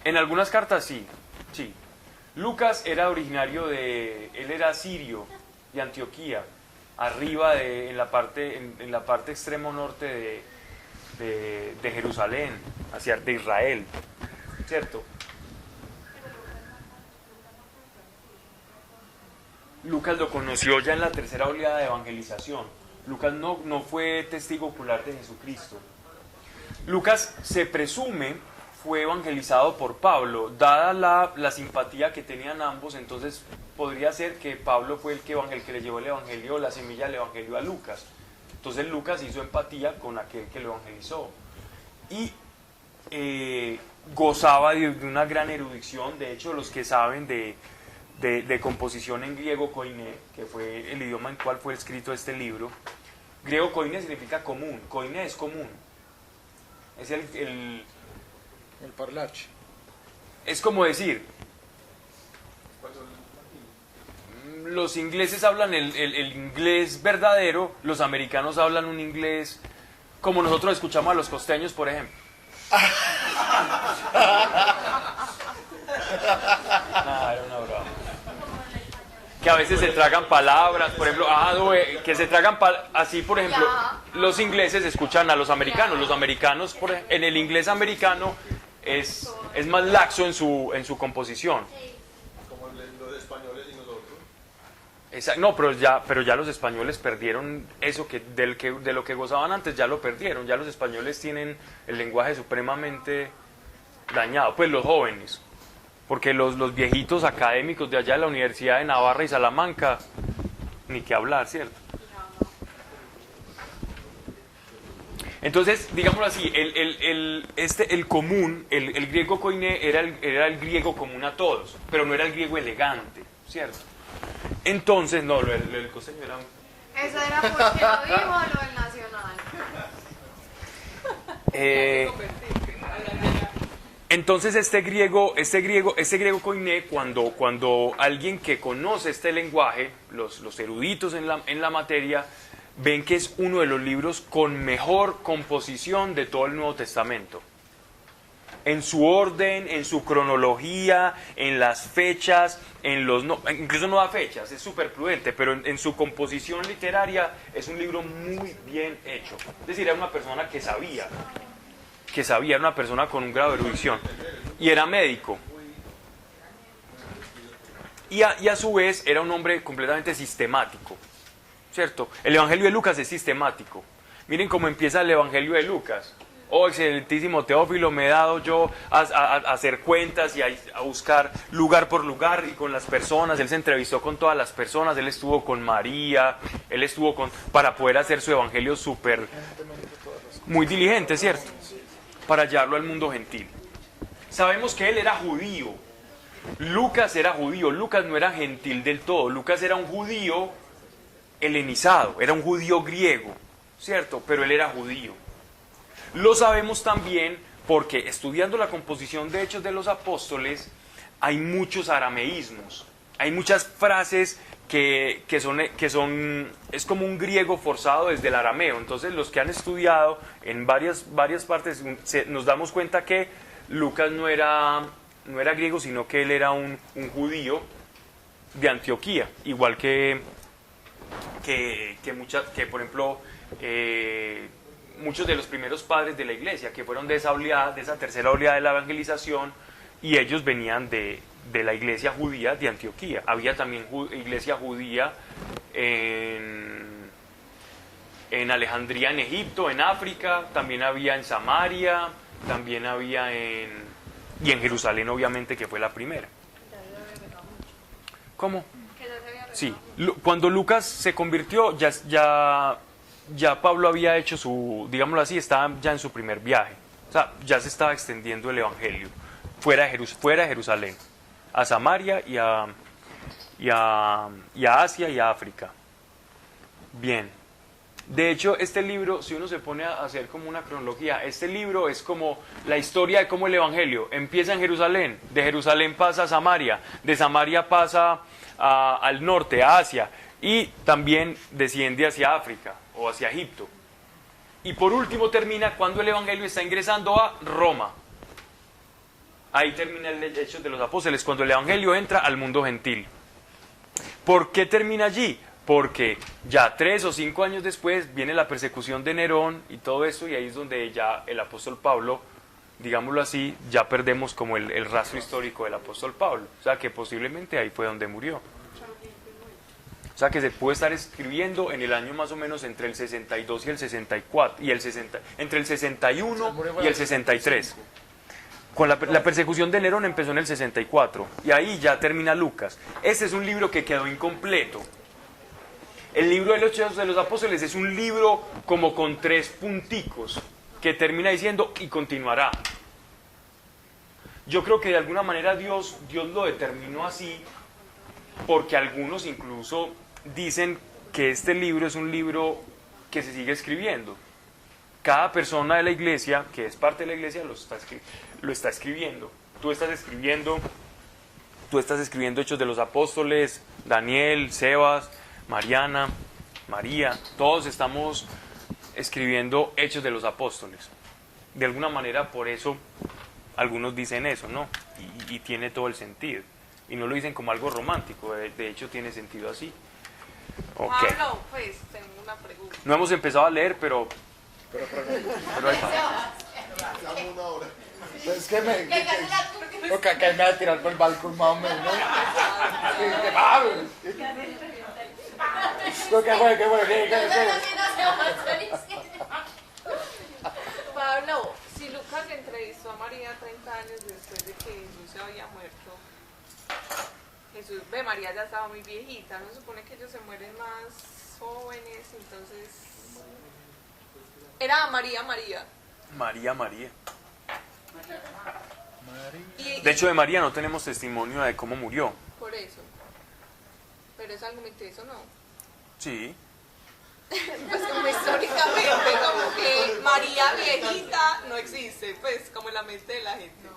Speaker 1: En algunas cartas sí. Lucas era originario él era sirio, de Antioquía, arriba en la parte extremo norte de Jerusalén, de Israel, ¿cierto? Lucas lo conoció ya en la tercera oleada de evangelización. Lucas no fue testigo ocular de Jesucristo. Lucas se presume fue evangelizado por Pablo, dada la simpatía que tenían ambos, entonces podría ser que Pablo fue el que le llevó el evangelio, la semilla del evangelio a Lucas. Entonces Lucas hizo empatía con aquel que lo evangelizó y gozaba de una gran erudición. De hecho, los que saben de composición en griego koiné, que fue el idioma en cual fue escrito este libro, griego koiné significa común, koiné es común, es
Speaker 3: El parlache.
Speaker 1: es como decir, los ingleses hablan el inglés verdadero, los americanos hablan un inglés como nosotros escuchamos a los costeños, por ejemplo. Era una broma. Que a veces se tragan palabras, por ejemplo, que se tragan así, por ejemplo, los ingleses escuchan a los americanos. Los americanos, en el inglés americano, es más laxo en su composición.
Speaker 4: Como los españoles y nosotros.
Speaker 1: No, pero ya los españoles perdieron eso de lo que gozaban antes, ya lo perdieron. Ya los españoles tienen el lenguaje supremamente dañado, pues los jóvenes. Porque los viejitos académicos de allá de la Universidad de Navarra y Salamanca, ni que hablar, ¿cierto? Entonces, digámoslo así, el común, el griego koiné era el griego común a todos, pero no era el griego elegante, ¿cierto? Entonces, no, el costeño era...
Speaker 2: Eso era porque lo dijo lo del nacional.
Speaker 1: Entonces este griego koiné, cuando alguien que conoce este lenguaje, los eruditos en la materia, ven que es uno de los libros con mejor composición de todo el Nuevo Testamento. En su orden, en su cronología, en las fechas, incluso no da fechas, es súper prudente, pero en su composición literaria es un libro muy bien hecho. Es decir, era una persona que sabía, era una persona con un grado de erudición, y era médico. Y a su vez era un hombre completamente sistemático, ¿cierto? El Evangelio de Lucas es sistemático. Miren cómo empieza el Evangelio de Lucas. Oh, excelentísimo Teófilo, me he dado yo a hacer cuentas y a buscar lugar por lugar y con las personas. Él se entrevistó con todas las personas, él estuvo con María, para poder hacer su evangelio muy diligente, ¿cierto? Para llevarlo al mundo gentil. Sabemos que él era judío. Lucas era judío, Lucas no era gentil del todo. Lucas era un judío helenizado, era un judío griego, ¿cierto? Pero él era judío. Lo sabemos también porque estudiando la composición de Hechos de los Apóstoles hay muchos arameísmos, hay muchas frases es como un griego forzado desde el arameo. Entonces los que han estudiado en varias partes nos damos cuenta que Lucas no era griego, sino que él era un judío de Antioquía, igual que por ejemplo, muchos de los primeros padres de la iglesia, que fueron de esa tercera oleada de la evangelización, y ellos venían de la iglesia judía de Antioquía. Había también iglesia judía en Alejandría, en Egipto, en África, también había en Samaria, también había y en Jerusalén, obviamente, que fue la primera. ¿Cómo? Sí, cuando Lucas se convirtió, ya Pablo había hecho digámoslo así, estaba ya en su primer viaje. O sea, ya se estaba extendiendo el evangelio fuera de Jerusalén, a Samaria y a Asia y a África. Bien. De hecho, este libro, si uno se pone a hacer como una cronología, este libro es como la historia de cómo el evangelio empieza en Jerusalén, de Jerusalén pasa a Samaria, de Samaria pasa al norte, a Asia, y también desciende hacia África o hacia Egipto. Y por último termina cuando el evangelio está ingresando a Roma. Ahí termina el Hechos de los Apóstoles, cuando el evangelio entra al mundo gentil. ¿Por qué termina allí? Porque ya 3 o 5 años después viene la persecución de Nerón y todo eso, y ahí es donde ya el apóstol Pablo, digámoslo así, ya perdemos como el rastro histórico del apóstol Pablo. O sea que posiblemente ahí fue donde murió. O sea que se puede estar escribiendo en el año más o menos entre el 62 y el 64, entre el 61 y el 63. Con la persecución de Nerón empezó en el 64 y ahí ya termina Lucas. Este es un libro que quedó incompleto. El libro de los Hechos de los Apóstoles es un libro como con 3 punticos que termina diciendo y continuará. Yo creo que de alguna manera Dios lo determinó así, porque algunos incluso dicen que este libro es un libro que se sigue escribiendo. Cada persona de la iglesia, que es parte de la iglesia, lo está escribiendo. Tú estás escribiendo Hechos de los Apóstoles, Daniel, Sebas, Mariana, María, todos estamos escribiendo Hechos de los Apóstoles. De alguna manera, por eso algunos dicen eso, ¿no? Y tiene todo el sentido. Y no lo dicen como algo romántico, de hecho tiene sentido así. Okay.
Speaker 2: Pablo, pues tengo una pregunta.
Speaker 1: No hemos empezado a leer, pero ahí va.
Speaker 3: Es que me va a tirar por el balcón más o menos, ¿no?
Speaker 2: Pablo, si Lucas le entrevistó a María 30 años después de que Jesús se había muerto, María ya estaba muy viejita, ¿no se supone que ellos se mueren más jóvenes? Entonces, era María.
Speaker 1: De hecho, de María no tenemos testimonio de cómo murió.
Speaker 2: Por eso. Pero es algo muy teso, ¿no?
Speaker 1: Sí.
Speaker 2: Pues como históricamente, como que María viejita no existe, pues como en la mente de la gente.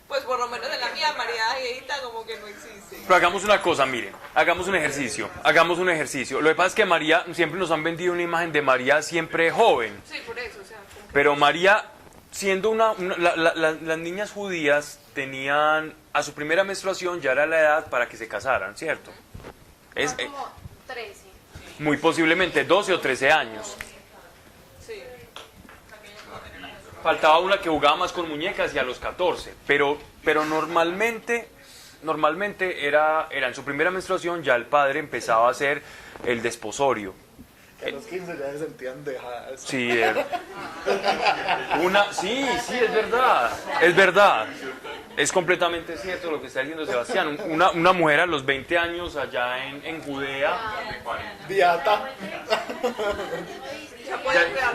Speaker 2: Pues por lo menos en la mía, María viejita como que no existe.
Speaker 1: Pero hagamos una cosa, miren, hagamos un ejercicio. Lo que pasa es que María, siempre nos han vendido una imagen de María siempre joven.
Speaker 2: Sí, por eso, o sea.
Speaker 1: Pero María, siendo las niñas judías tenían, a su primera menstruación ya era la edad para que se casaran, ¿cierto? Es
Speaker 2: como 13.
Speaker 1: muy posiblemente 12 o 13 años.
Speaker 2: Sí.
Speaker 1: Faltaba una que jugaba más con muñecas y a los 14, pero normalmente era en su primera menstruación ya el padre empezaba a hacer el desposorio.
Speaker 3: A los 15 ya se sentían dejadas.
Speaker 1: Sí, sí, es verdad. Es completamente cierto lo que está diciendo Sebastián. Una mujer a los 20 años allá en Judea,
Speaker 3: Beata.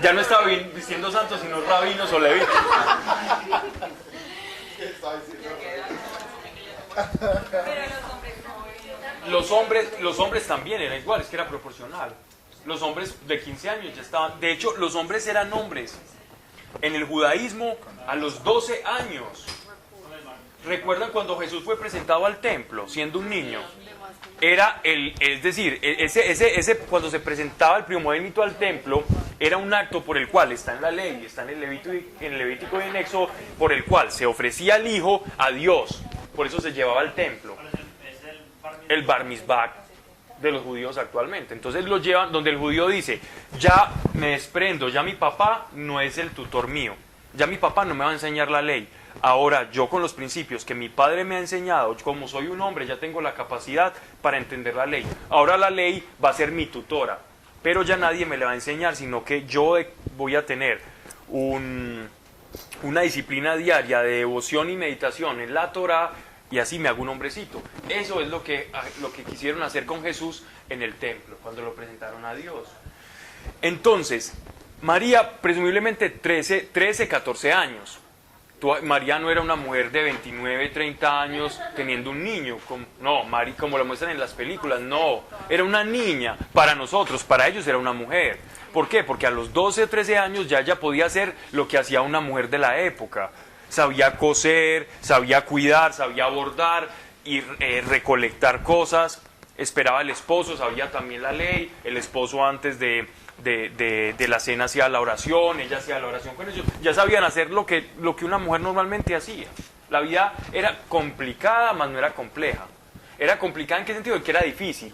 Speaker 1: ya no estaba vistiendo santos, sino rabinos o levitas.
Speaker 2: Pero los hombres no.
Speaker 1: Los hombres también era igual, es que era proporcional. Los hombres de 15 años ya estaban. De hecho, los hombres eran hombres. En el judaísmo, a los 12 años. ¿Recuerdan cuando Jesús fue presentado al templo, siendo un niño? Era es decir, cuando se presentaba el primogénito al templo, era un acto por el cual está en la ley, está en el Levítico y en Éxodo, por el cual se ofrecía el hijo a Dios. Por eso se llevaba al templo. El bar mitzvah de los judíos actualmente. Entonces lo llevan donde el judío dice, ya me desprendo, ya mi papá no es el tutor mío, ya mi papá no me va a enseñar la ley. Ahora yo con los principios que mi padre me ha enseñado, como soy un hombre, ya tengo la capacidad para entender la ley. Ahora la ley va a ser mi tutora, pero ya nadie me la va a enseñar, sino que yo voy a tener una disciplina diaria de devoción y meditación en la Torá, y así me hago un hombrecito. Eso es lo que quisieron hacer con Jesús en el templo, cuando lo presentaron a Dios. Entonces, María, presumiblemente 13, 14 años. María no era una mujer de 29, 30 años teniendo un niño, como lo muestran en las películas, no, era una niña. Para nosotros, para ellos era una mujer. ¿Por qué? Porque a los 12 o 13 años ya ella podía hacer lo que hacía una mujer de la época. Sabía coser, sabía cuidar, sabía bordar y recolectar cosas. Esperaba al esposo, sabía también la ley. El esposo antes de la cena hacía la oración, ella hacía la oración con ellos. Ya sabían hacer lo que una mujer normalmente hacía. La vida era complicada, mas no era compleja. Era complicada en qué sentido, que era difícil,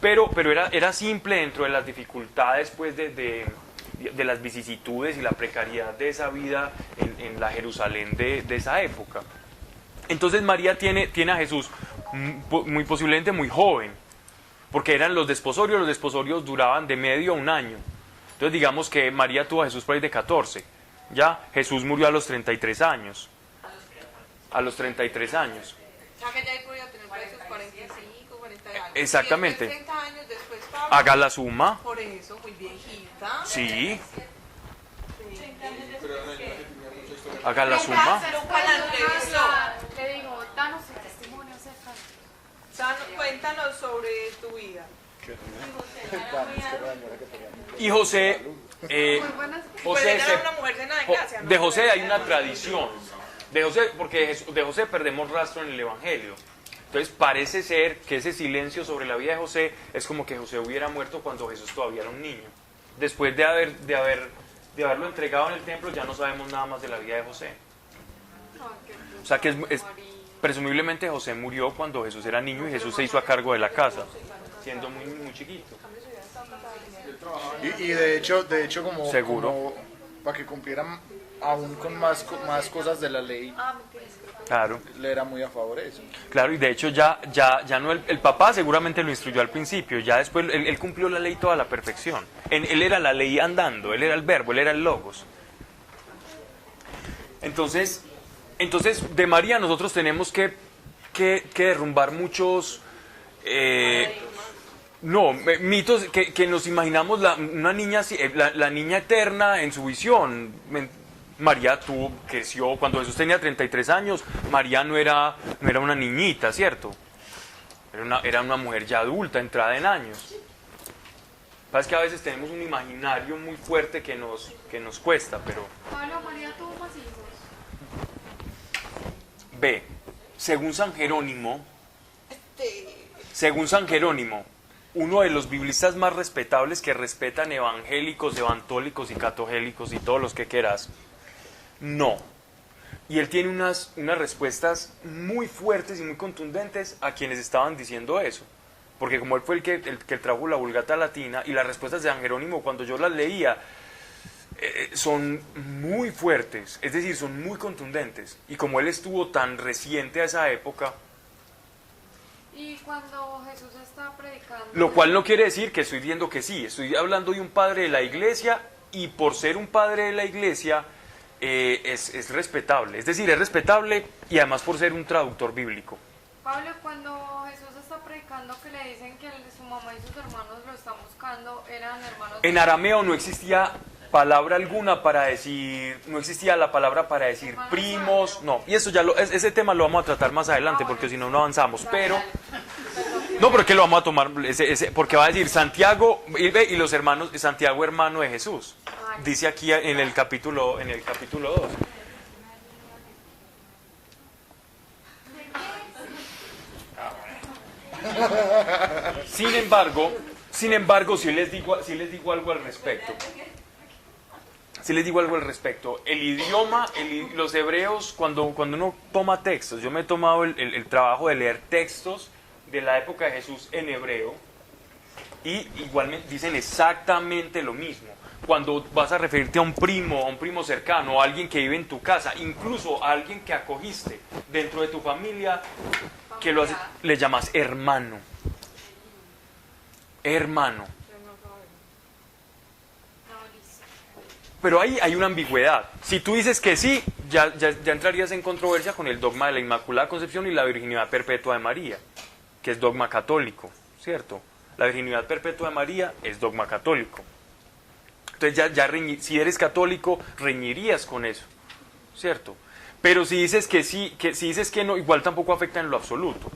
Speaker 1: pero era simple dentro de las dificultades pues, de las vicisitudes y la precariedad de esa vida en la Jerusalén de esa época. Entonces María tiene a Jesús muy posiblemente muy joven, porque eran los desposorios duraban de medio a un año. Entonces digamos que María tuvo a Jesús por ahí de 14, ya Jesús murió a los 33 años. A los 33 años.
Speaker 2: O sea que ya podía tener por esos 45, 40 años.
Speaker 1: Exactamente.
Speaker 2: 30 años después, Pablo.
Speaker 1: Haga la suma.
Speaker 2: Por eso, muy viejita.
Speaker 1: Sí. Haga la suma.
Speaker 2: Nunca la entrevistó.
Speaker 5: Le digo, danos el testimonio acerca.
Speaker 2: Cuéntanos sobre tu vida.
Speaker 1: Y José,
Speaker 2: Pues
Speaker 1: José
Speaker 2: ella era una mujer llena de gracia, ¿no?
Speaker 1: de José hay una tradición. De José, porque de José perdemos rastro en el Evangelio. Entonces parece ser que ese silencio sobre la vida de José es como que José hubiera muerto cuando Jesús todavía era un niño. Después de haberlo entregado en el templo, ya no sabemos nada más de la vida de José. O sea que presumiblemente José murió cuando Jesús era niño y Jesús se hizo a cargo de la casa, siendo muy, muy chiquito.
Speaker 3: Y de hecho como,
Speaker 1: Seguro.
Speaker 3: como para que cumplieran aún con más cosas de la ley,
Speaker 1: Claro.
Speaker 3: le era muy a favor eso.
Speaker 1: Claro, y de hecho ya no el papá seguramente lo instruyó al principio, ya después él cumplió la ley toda a la perfección. Él era la ley andando, él era el verbo, él era el logos. Entonces de María nosotros tenemos que derrumbar muchos mitos que nos imaginamos una niña así, la niña eterna en su visión. María creció cuando Jesús tenía 33 años. María no era una niñita, ¿cierto? Era una mujer ya adulta, entrada en años. Pasa que a veces tenemos un imaginario muy fuerte que nos cuesta, pero...
Speaker 5: Pablo, María tuvo más hijos.
Speaker 1: B. Según San Jerónimo, uno de los biblistas más respetables que respetan evangélicos, evantólicos y catogélicos y todos los que quieras, no. Y él tiene unas respuestas muy fuertes y muy contundentes a quienes estaban diciendo eso. Porque como él fue el que trajo la Vulgata Latina, y las respuestas de San Jerónimo, cuando yo las leía, son muy fuertes, es decir, son muy contundentes. Y como él estuvo tan reciente a esa época...
Speaker 5: Y cuando Jesús está predicando...
Speaker 1: Lo cual no quiere decir que estoy diciendo que sí, estoy hablando de un padre de la iglesia, y por ser un padre de la iglesia es respetable. Es decir, es respetable y además por ser un traductor bíblico.
Speaker 5: Pablo, cuando Jesús está predicando que le dicen que su mamá y sus hermanos lo están buscando, eran hermanos...
Speaker 1: En arameo no existía palabra alguna para decir, no existía la palabra para decir primos, no, y eso ese tema lo vamos a tratar más adelante porque si no, no avanzamos, pero... No, pero es que lo vamos a tomar, porque va a decir Santiago y los hermanos, Santiago hermano de Jesús, dice aquí en el capítulo 2. Sin embargo, sí les digo algo al respecto. Sí les digo algo al respecto. El idioma, los hebreos, cuando uno toma textos, yo me he tomado el trabajo de leer textos de la época de Jesús en hebreo, y igualmente dicen exactamente lo mismo. Cuando vas a referirte a un primo cercano, a alguien que vive en tu casa, incluso a alguien que acogiste dentro de tu familia, que le llamas hermano. Hermano. Pero ahí hay una ambigüedad. Si tú dices que sí, ya entrarías en controversia con el dogma de la Inmaculada Concepción y la virginidad perpetua de María, que es dogma católico, ¿cierto? La virginidad perpetua de María es dogma católico. Entonces si eres católico, reñirías con eso, ¿cierto? Pero si dices que sí, si dices que no, igual tampoco afecta en lo absoluto.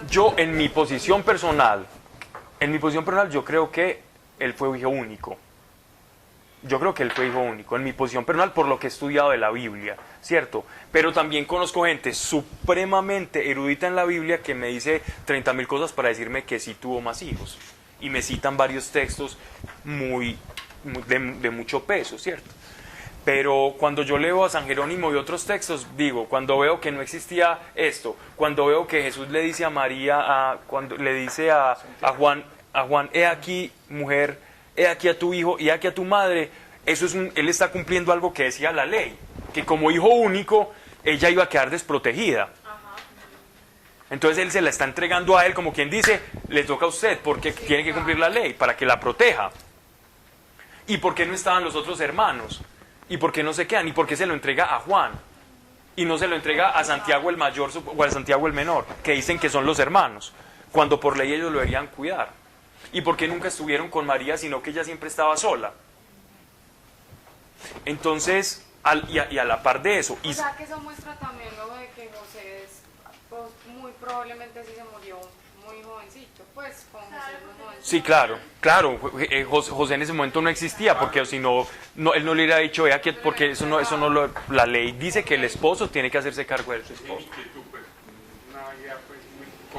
Speaker 1: Yo, en mi posición personal, yo creo que él fue hijo único. Yo creo que él fue hijo único, en mi posición personal, por lo que he estudiado de la Biblia, ¿cierto? Pero también conozco gente supremamente erudita en la Biblia que me dice 30.000 cosas para decirme que sí tuvo más hijos. Y me citan varios textos de mucho peso, ¿cierto? Pero cuando yo leo a San Jerónimo y otros textos, digo, cuando veo que no existía esto, cuando veo que Jesús le dice a María, cuando le dice a Juan, he aquí, mujer, he aquí a tu hijo y he aquí a tu madre, él está cumpliendo algo que decía la ley, que como hijo único, ella iba a quedar desprotegida. Entonces él se la está entregando a él, como quien dice, le toca a usted, porque tiene que cumplir la ley, para que la proteja. ¿Y por qué no estaban los otros hermanos? ¿Y por qué no se quedan? ¿Y por qué se lo entrega a Juan? Y no se lo entrega a Santiago el mayor o a Santiago el menor, que dicen que son los hermanos, cuando por ley ellos lo deberían cuidar. ¿Y por qué nunca estuvieron con María, sino que ella siempre estaba sola? Entonces, y a la par de eso...
Speaker 5: O sea, que eso muestra también lo de que José pues, muy probablemente sí se murió muy jovencito, pues, con José muy jovencito.
Speaker 1: Sí, claro. José en ese momento no existía, porque si no, él no le hubiera dicho, porque la ley dice que el esposo tiene que hacerse cargo de su esposo.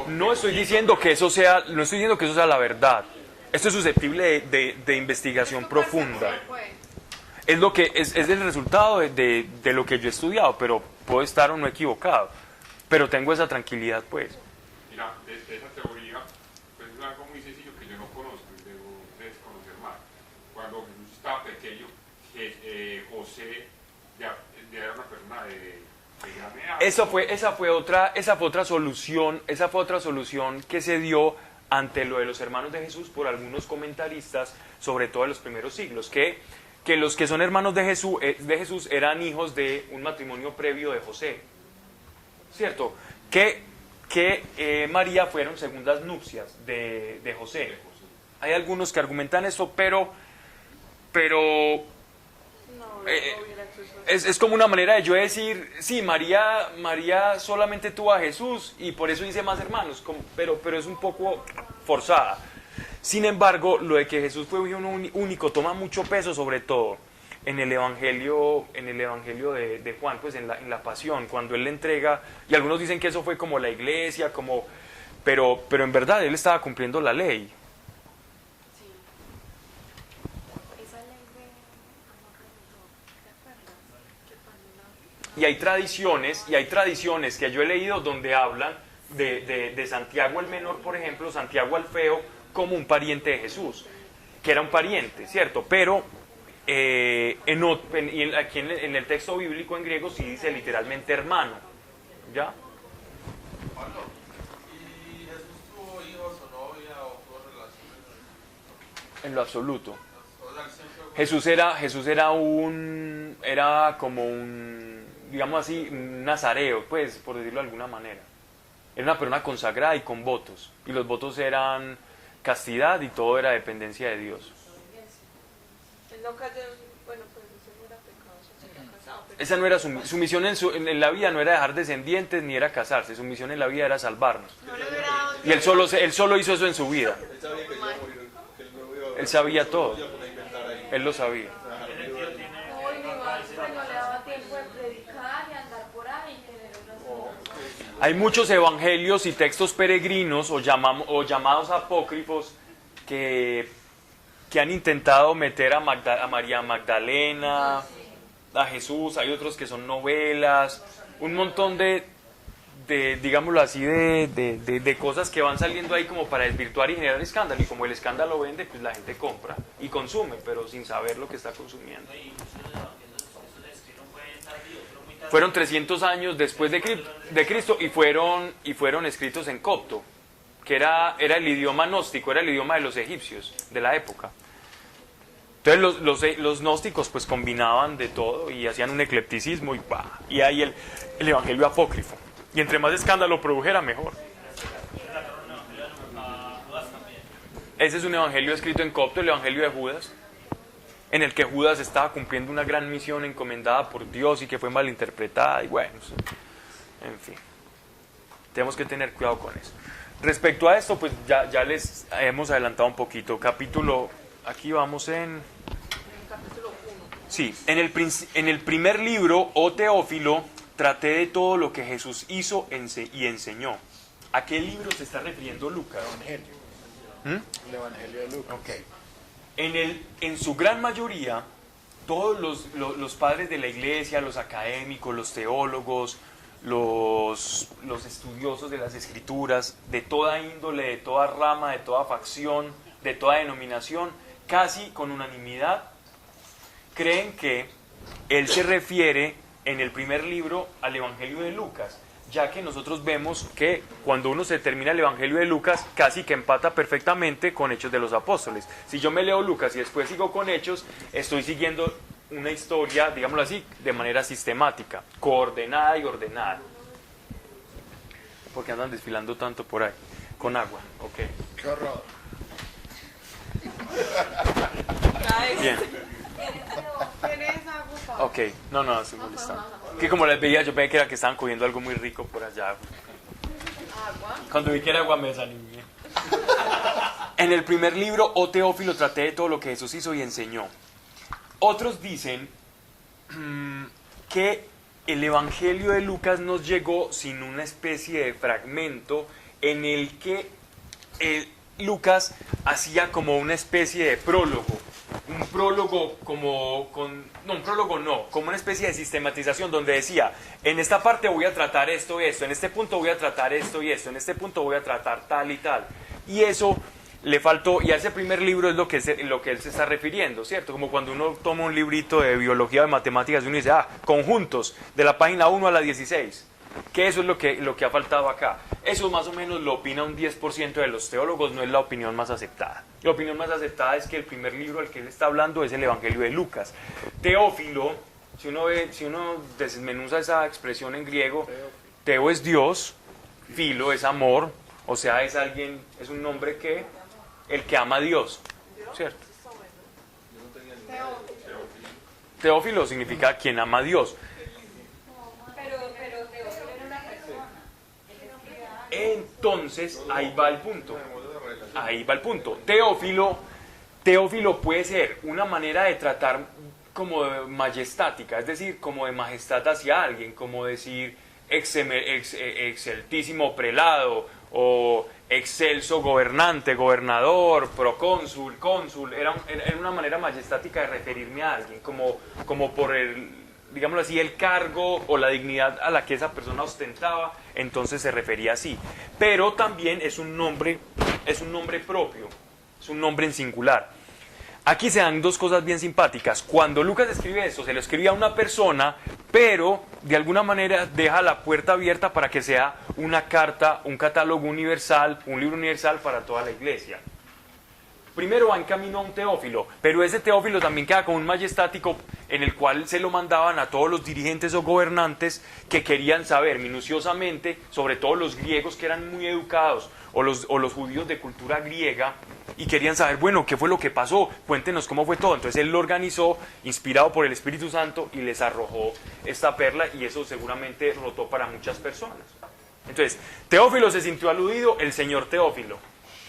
Speaker 1: No estoy diciendo que eso sea la verdad. Esto es susceptible de investigación profunda. Es lo que es el resultado de lo que yo he estudiado, pero puedo estar o no equivocado. Pero tengo esa tranquilidad, pues.
Speaker 6: Mira, de esa teoría, pues es algo muy sencillo que yo no conozco y debo desconocer más. Cuando Jesús estaba pequeño, José ya era una persona de gran edad.
Speaker 1: Esa fue otra solución que se dio ante lo de los hermanos de Jesús por algunos comentaristas, sobre todo en los primeros siglos, que los que son hermanos de Jesús eran hijos de un matrimonio previo de José, ¿cierto? Que María fueron segundas nupcias de José. Hay algunos que argumentan esto, pero es como una manera de yo decir, sí, María solamente tuvo a Jesús y por eso hice más hermanos, pero es un poco forzada. Sin embargo, lo de que Jesús fue hijo único toma mucho peso, sobre todo en el Evangelio de Juan, pues en la pasión, cuando él le entrega, y algunos dicen que eso fue como la iglesia, pero en verdad él estaba cumpliendo la ley. Y hay tradiciones que yo he leído donde hablan de Santiago el menor, por ejemplo, Santiago el feo, como un pariente de Jesús, que era un pariente, ¿cierto? Pero aquí en el texto bíblico en griego sí dice literalmente hermano, ¿ya?
Speaker 4: Pablo, ¿y Jesús tuvo hijos o novia o tuvo relaciones?
Speaker 1: En lo absoluto.
Speaker 4: O sea, siempre fue...
Speaker 1: Jesús era como un, digamos así, un nazareo, pues, por decirlo de alguna manera. Era una persona consagrada y con votos. Y los votos eran castidad y todo era dependencia de Dios.
Speaker 2: Él no cayó, bueno, pues eso no era pecado, eso sería casado. Pero...
Speaker 1: Esa no era su misión en la vida, no era dejar descendientes ni era casarse. Su misión en la vida era salvarnos.
Speaker 2: No le hubiera dado
Speaker 1: Y él solo hizo eso en su vida.
Speaker 4: Él sabía que iba a morir, que él no iba a...
Speaker 1: Él sabía todo.
Speaker 4: iba a poner a inventar ahí.
Speaker 1: Él lo sabía.
Speaker 5: No le daba tiempo de predicar y andar por ahí y tener unas
Speaker 1: Hay muchos evangelios y textos peregrinos o llamados apócrifos que han intentado meter a María Magdalena, a Jesús. Hay otros que son novelas, un montón de digámoslo así, de cosas que van saliendo ahí como para desvirtuar y generar escándalo. Y como el escándalo vende, pues la gente compra y consume, pero sin saber lo que está consumiendo. Fueron 300 años después de Cristo y fueron escritos en copto, que era el idioma gnóstico, era el idioma de los egipcios de la época. Entonces los gnósticos pues combinaban de todo y hacían un eclecticismo y ahí el evangelio apócrifo. Y entre más escándalo produjera, mejor. Ese es un evangelio escrito en copto, el evangelio de Judas, en el que Judas estaba cumpliendo una gran misión encomendada por Dios y que fue malinterpretada. Y bueno, en fin, tenemos que tener cuidado con eso. Respecto a esto, pues ya les hemos adelantado un poquito. Capítulo, aquí vamos en...
Speaker 2: Capítulo 1.
Speaker 1: Sí, en el primer libro, oh Teófilo, traté de todo lo que Jesús hizo y enseñó. ¿A qué libro se está refiriendo Lucas?
Speaker 3: Evangelio. El Evangelio de Lucas.
Speaker 1: Okay. En su gran mayoría, todos los padres de la iglesia, los académicos, los teólogos, los estudiosos de las escrituras, de toda índole, de toda rama, de toda facción, de toda denominación, casi con unanimidad, creen que él se refiere en el primer libro al Evangelio de Lucas, ya que nosotros vemos que cuando uno se termina el Evangelio de Lucas, casi que empata perfectamente con Hechos de los Apóstoles. Si yo me leo Lucas y después sigo con Hechos, estoy siguiendo una historia, digámoslo así, de manera sistemática, coordenada y ordenada. ¿Por qué andan desfilando tanto por ahí? Con agua, ok.
Speaker 3: ¡Qué horror!
Speaker 1: Bien.
Speaker 5: ¿Tienes agua, Pablo?
Speaker 1: Ok, no, estoy molestando. Que como les veía, yo pensé que era que estaban cogiendo algo muy rico por allá.
Speaker 5: ¿Agua?
Speaker 1: Cuando vi que era agua me desanimé. En el primer libro, oh Teófilo, traté de todo lo que Jesús hizo y enseñó. Otros dicen que el Evangelio de Lucas nos llegó sin una especie de fragmento en el que Lucas hacía como una especie de prólogo. Un prólogo como una especie de sistematización donde decía, en esta parte voy a tratar esto, en este punto voy a tratar esto y esto, en este punto voy a tratar tal y tal. Y eso le faltó, y a ese primer libro es lo que él se está refiriendo, ¿cierto? Como cuando uno toma un librito de biología o de matemáticas y uno dice, conjuntos, de la página 1 a la 16. Que eso es lo que ha faltado acá. Eso más o menos lo opina un 10% de los teólogos, no es la opinión más aceptada. La opinión más aceptada es que el primer libro al que él está hablando es el Evangelio de Lucas. Teófilo, si uno desmenuza esa expresión en griego, teo es Dios, filo es amor, o sea, es un nombre el que ama a Dios, ¿cierto? Teófilo significa quien ama a Dios. Entonces, ahí va el punto. Teófilo puede ser una manera de tratar como de majestática, es decir, como de majestad hacia alguien, como decir exceltísimo prelado o excelso gobernante, gobernador, procónsul, cónsul. Era una manera majestática de referirme a alguien, como por digámoslo así, el cargo o la dignidad a la que esa persona ostentaba, entonces se refería así. Pero también es un nombre propio, es un nombre en singular. Aquí se dan dos cosas bien simpáticas. Cuando Lucas escribe esto, se lo escribe a una persona, pero de alguna manera deja la puerta abierta para que sea una carta, un catálogo universal, un libro universal para toda la iglesia. Primero va en camino a un Teófilo, pero ese Teófilo también queda como un majestático en el cual se lo mandaban a todos los dirigentes o gobernantes que querían saber minuciosamente, sobre todo los griegos que eran muy educados, o los judíos de cultura griega, y querían saber, bueno, ¿qué fue lo que pasó? Cuéntenos cómo fue todo. Entonces él lo organizó, inspirado por el Espíritu Santo, y les arrojó esta perla, y eso seguramente rotó para muchas personas. Entonces, Teófilo se sintió aludido, el señor Teófilo,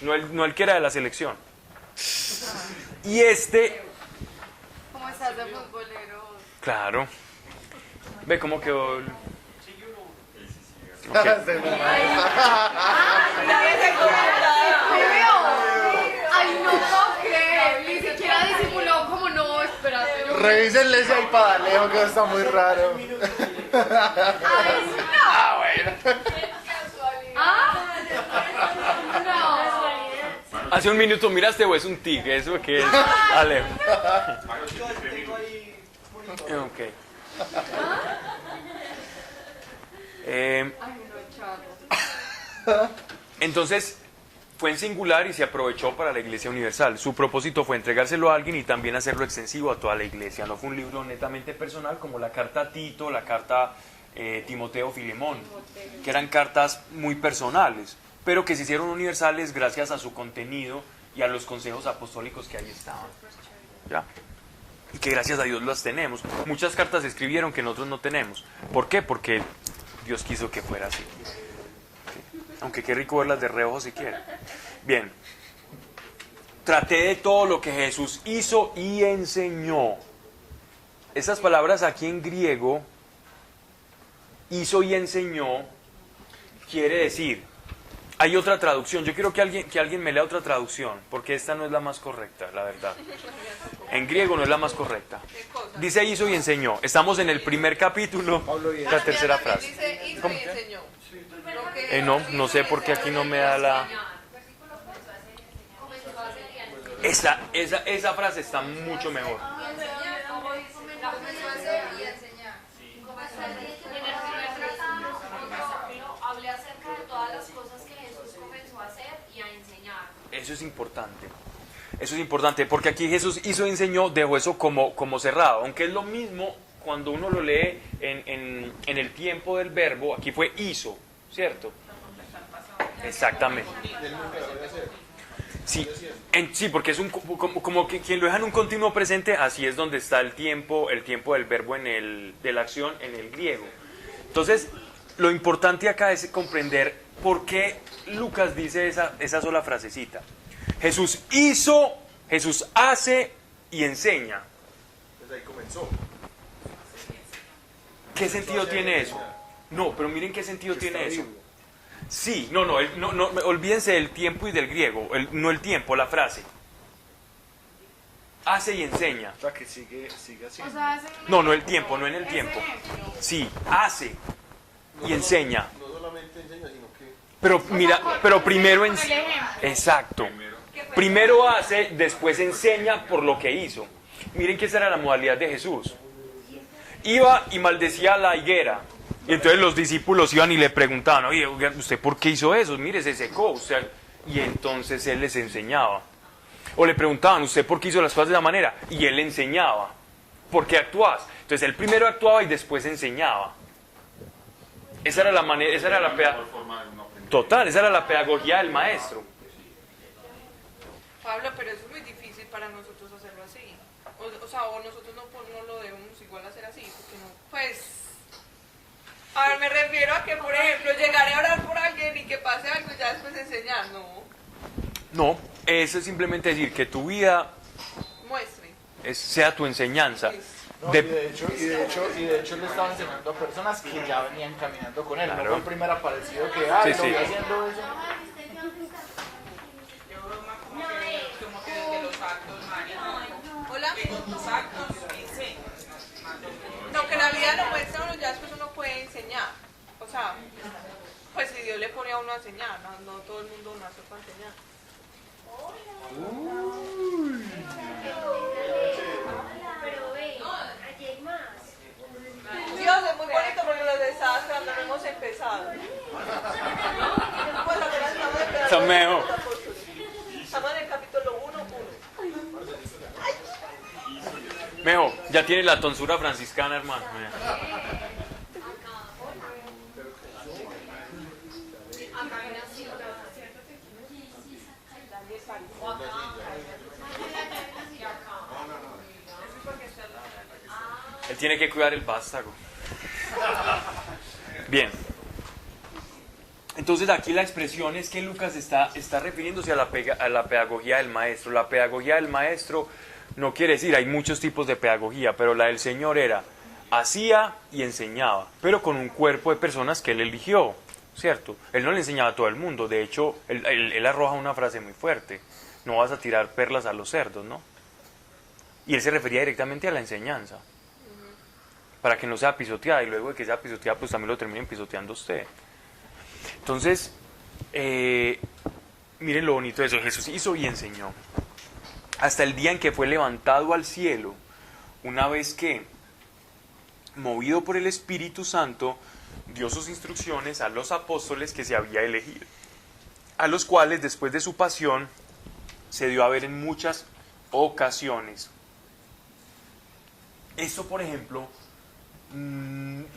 Speaker 1: no el que era de la selección. Y
Speaker 5: ¿Cómo estás de futbolero?
Speaker 1: Claro. Ve cómo quedó
Speaker 2: Nadie se comenta.
Speaker 5: Ay, no puedo creer. Ni siquiera disimuló como no, espérate. No.
Speaker 3: Revísenle ese iPadaleo que está muy raro.
Speaker 5: Ay, no.
Speaker 3: Ah, bueno.
Speaker 5: Ah, no.
Speaker 1: Hace un minuto miraste o es un tic, eso que es Alejo.
Speaker 6: Mario, sí, 3 minutos.
Speaker 1: Ok.
Speaker 5: Ay, no, chato.
Speaker 1: Entonces fue en singular y se aprovechó para la Iglesia Universal. Su propósito fue entregárselo a alguien y también hacerlo extensivo a toda la Iglesia. No fue un libro netamente personal como la carta a Tito, la carta Timoteo, Filemón, que eran cartas muy personales, pero que se hicieron universales gracias a su contenido y a los consejos apostólicos que ahí estaban. ¿Ya? Y que gracias a Dios las tenemos. Muchas cartas se escribieron que nosotros no tenemos. ¿Por qué? Porque Dios quiso que fuera así. Aunque qué rico verlas de reojo si quiere. Bien. Traté de todo lo que Jesús hizo y enseñó. Esas palabras aquí en griego, hizo y enseñó, quiere decir, hay otra traducción. Yo quiero que alguien me lea otra traducción, porque esta no es la más correcta, la verdad. En griego no es la más correcta. Dice hizo y enseñó. Estamos en el primer capítulo, la tercera frase.
Speaker 2: Dice hizo
Speaker 1: ¿Cómo?
Speaker 2: y enseñó. Lo que-
Speaker 1: No sé por qué aquí no me da la... Esa frase está mucho mejor.
Speaker 7: Hablé acerca de todas las cosas que Jesús comenzó a hacer y a enseñar.
Speaker 1: Eso es importante. Eso es importante, porque aquí Jesús hizo y enseñó, dejó eso como cerrado. Aunque es lo mismo cuando uno lo lee en el tiempo del verbo, aquí fue hizo, ¿cierto? Exactamente. Sí, sí, porque es como que quien lo deja en un continuo presente, así es donde está el tiempo del verbo de la acción en el griego. Entonces, lo importante acá es comprender por qué Lucas dice esa sola frasecita. Jesús hizo, Jesús hace y enseña.
Speaker 3: Desde ahí comenzó.
Speaker 1: ¿Qué sentido tiene eso? No, pero miren qué sentido tiene eso.
Speaker 3: vivo.
Speaker 1: Sí, no, olvídense del tiempo y del griego, no el tiempo, la frase. Hace y enseña.
Speaker 3: O sea, que sigue
Speaker 5: O
Speaker 3: haciendo.
Speaker 5: sea, hacen un
Speaker 1: No, el
Speaker 5: ejemplo.
Speaker 1: tiempo, no en el
Speaker 5: Ese
Speaker 1: tiempo.
Speaker 5: ejemplo.
Speaker 1: Sí, hace y enseña.
Speaker 4: No solamente enseña, sino que
Speaker 1: Pero mira, pero primero
Speaker 5: Con el ejemplo.
Speaker 1: exacto. Primero hace, después enseña por lo que hizo. Miren que esa era la modalidad de Jesús. Iba y maldecía la higuera. Y entonces los discípulos iban y le preguntaban, oye, ¿usted por qué hizo eso? Mire, se secó. Y entonces él les enseñaba. O le preguntaban, ¿usted por qué hizo las cosas de esa manera? Y él enseñaba. ¿Por qué actuás? Entonces él primero actuaba y después enseñaba. Esa era la manera, esa era la total, esa era la pedagogía del maestro.
Speaker 2: Pablo, pero eso es muy difícil para nosotros hacerlo así. O sea, o nosotros no lo debemos igual hacer así, porque no, pues... A ver, me refiero a que, por ejemplo, llegaré a orar por alguien y que pase algo y ya después enseñar, no.
Speaker 1: No, eso es simplemente decir que tu vida
Speaker 2: Muestre.
Speaker 1: sea tu enseñanza.
Speaker 3: No, y de hecho le estaba enseñando a personas que ya venían caminando con él.
Speaker 1: Claro.
Speaker 3: No fue el primer aparecido que,
Speaker 1: Sí,
Speaker 3: lo
Speaker 1: sí.
Speaker 3: vi haciendo eso.
Speaker 8: Yo veo más como que desde los actos, María.
Speaker 2: Hola.
Speaker 8: Que con tus actos enseñas.
Speaker 2: No, que la vida lo muestra uno, ya después uno puede enseñar. O sea, pues si Dios le pone a uno a enseñar, no todo el mundo nace para enseñar.
Speaker 7: Pero ve, allí hay más.
Speaker 2: Dios, es muy bonito porque los desastres no hemos empezado. Pues apenas estamos empezando.
Speaker 1: Tomeo.
Speaker 2: Estamos en el capítulo 1:1.
Speaker 1: Mejo, ya tiene la tonsura franciscana, hermano. Él tiene que cuidar el vástago. Bien. Entonces aquí la expresión es que Lucas está refiriéndose a la pedagogía del maestro. La pedagogía del maestro no quiere decir, hay muchos tipos de pedagogía, pero la del Señor era, hacía y enseñaba, pero con un cuerpo de personas que él eligió. ¿cierto? Él no le enseñaba a todo el mundo, de hecho, él arroja una frase muy fuerte, no vas a tirar perlas a los cerdos, ¿no? Y él se refería directamente a la enseñanza, para que no sea pisoteada, y luego de que sea pisoteada, pues también lo terminen pisoteando usted. Entonces, miren lo bonito de eso, Jesús hizo y enseñó, hasta el día en que fue levantado al cielo, una vez que, movido por el Espíritu Santo, dio sus instrucciones a los apóstoles que se había elegido, a los cuales después de su pasión se dio a ver en muchas ocasiones. Esto, por ejemplo,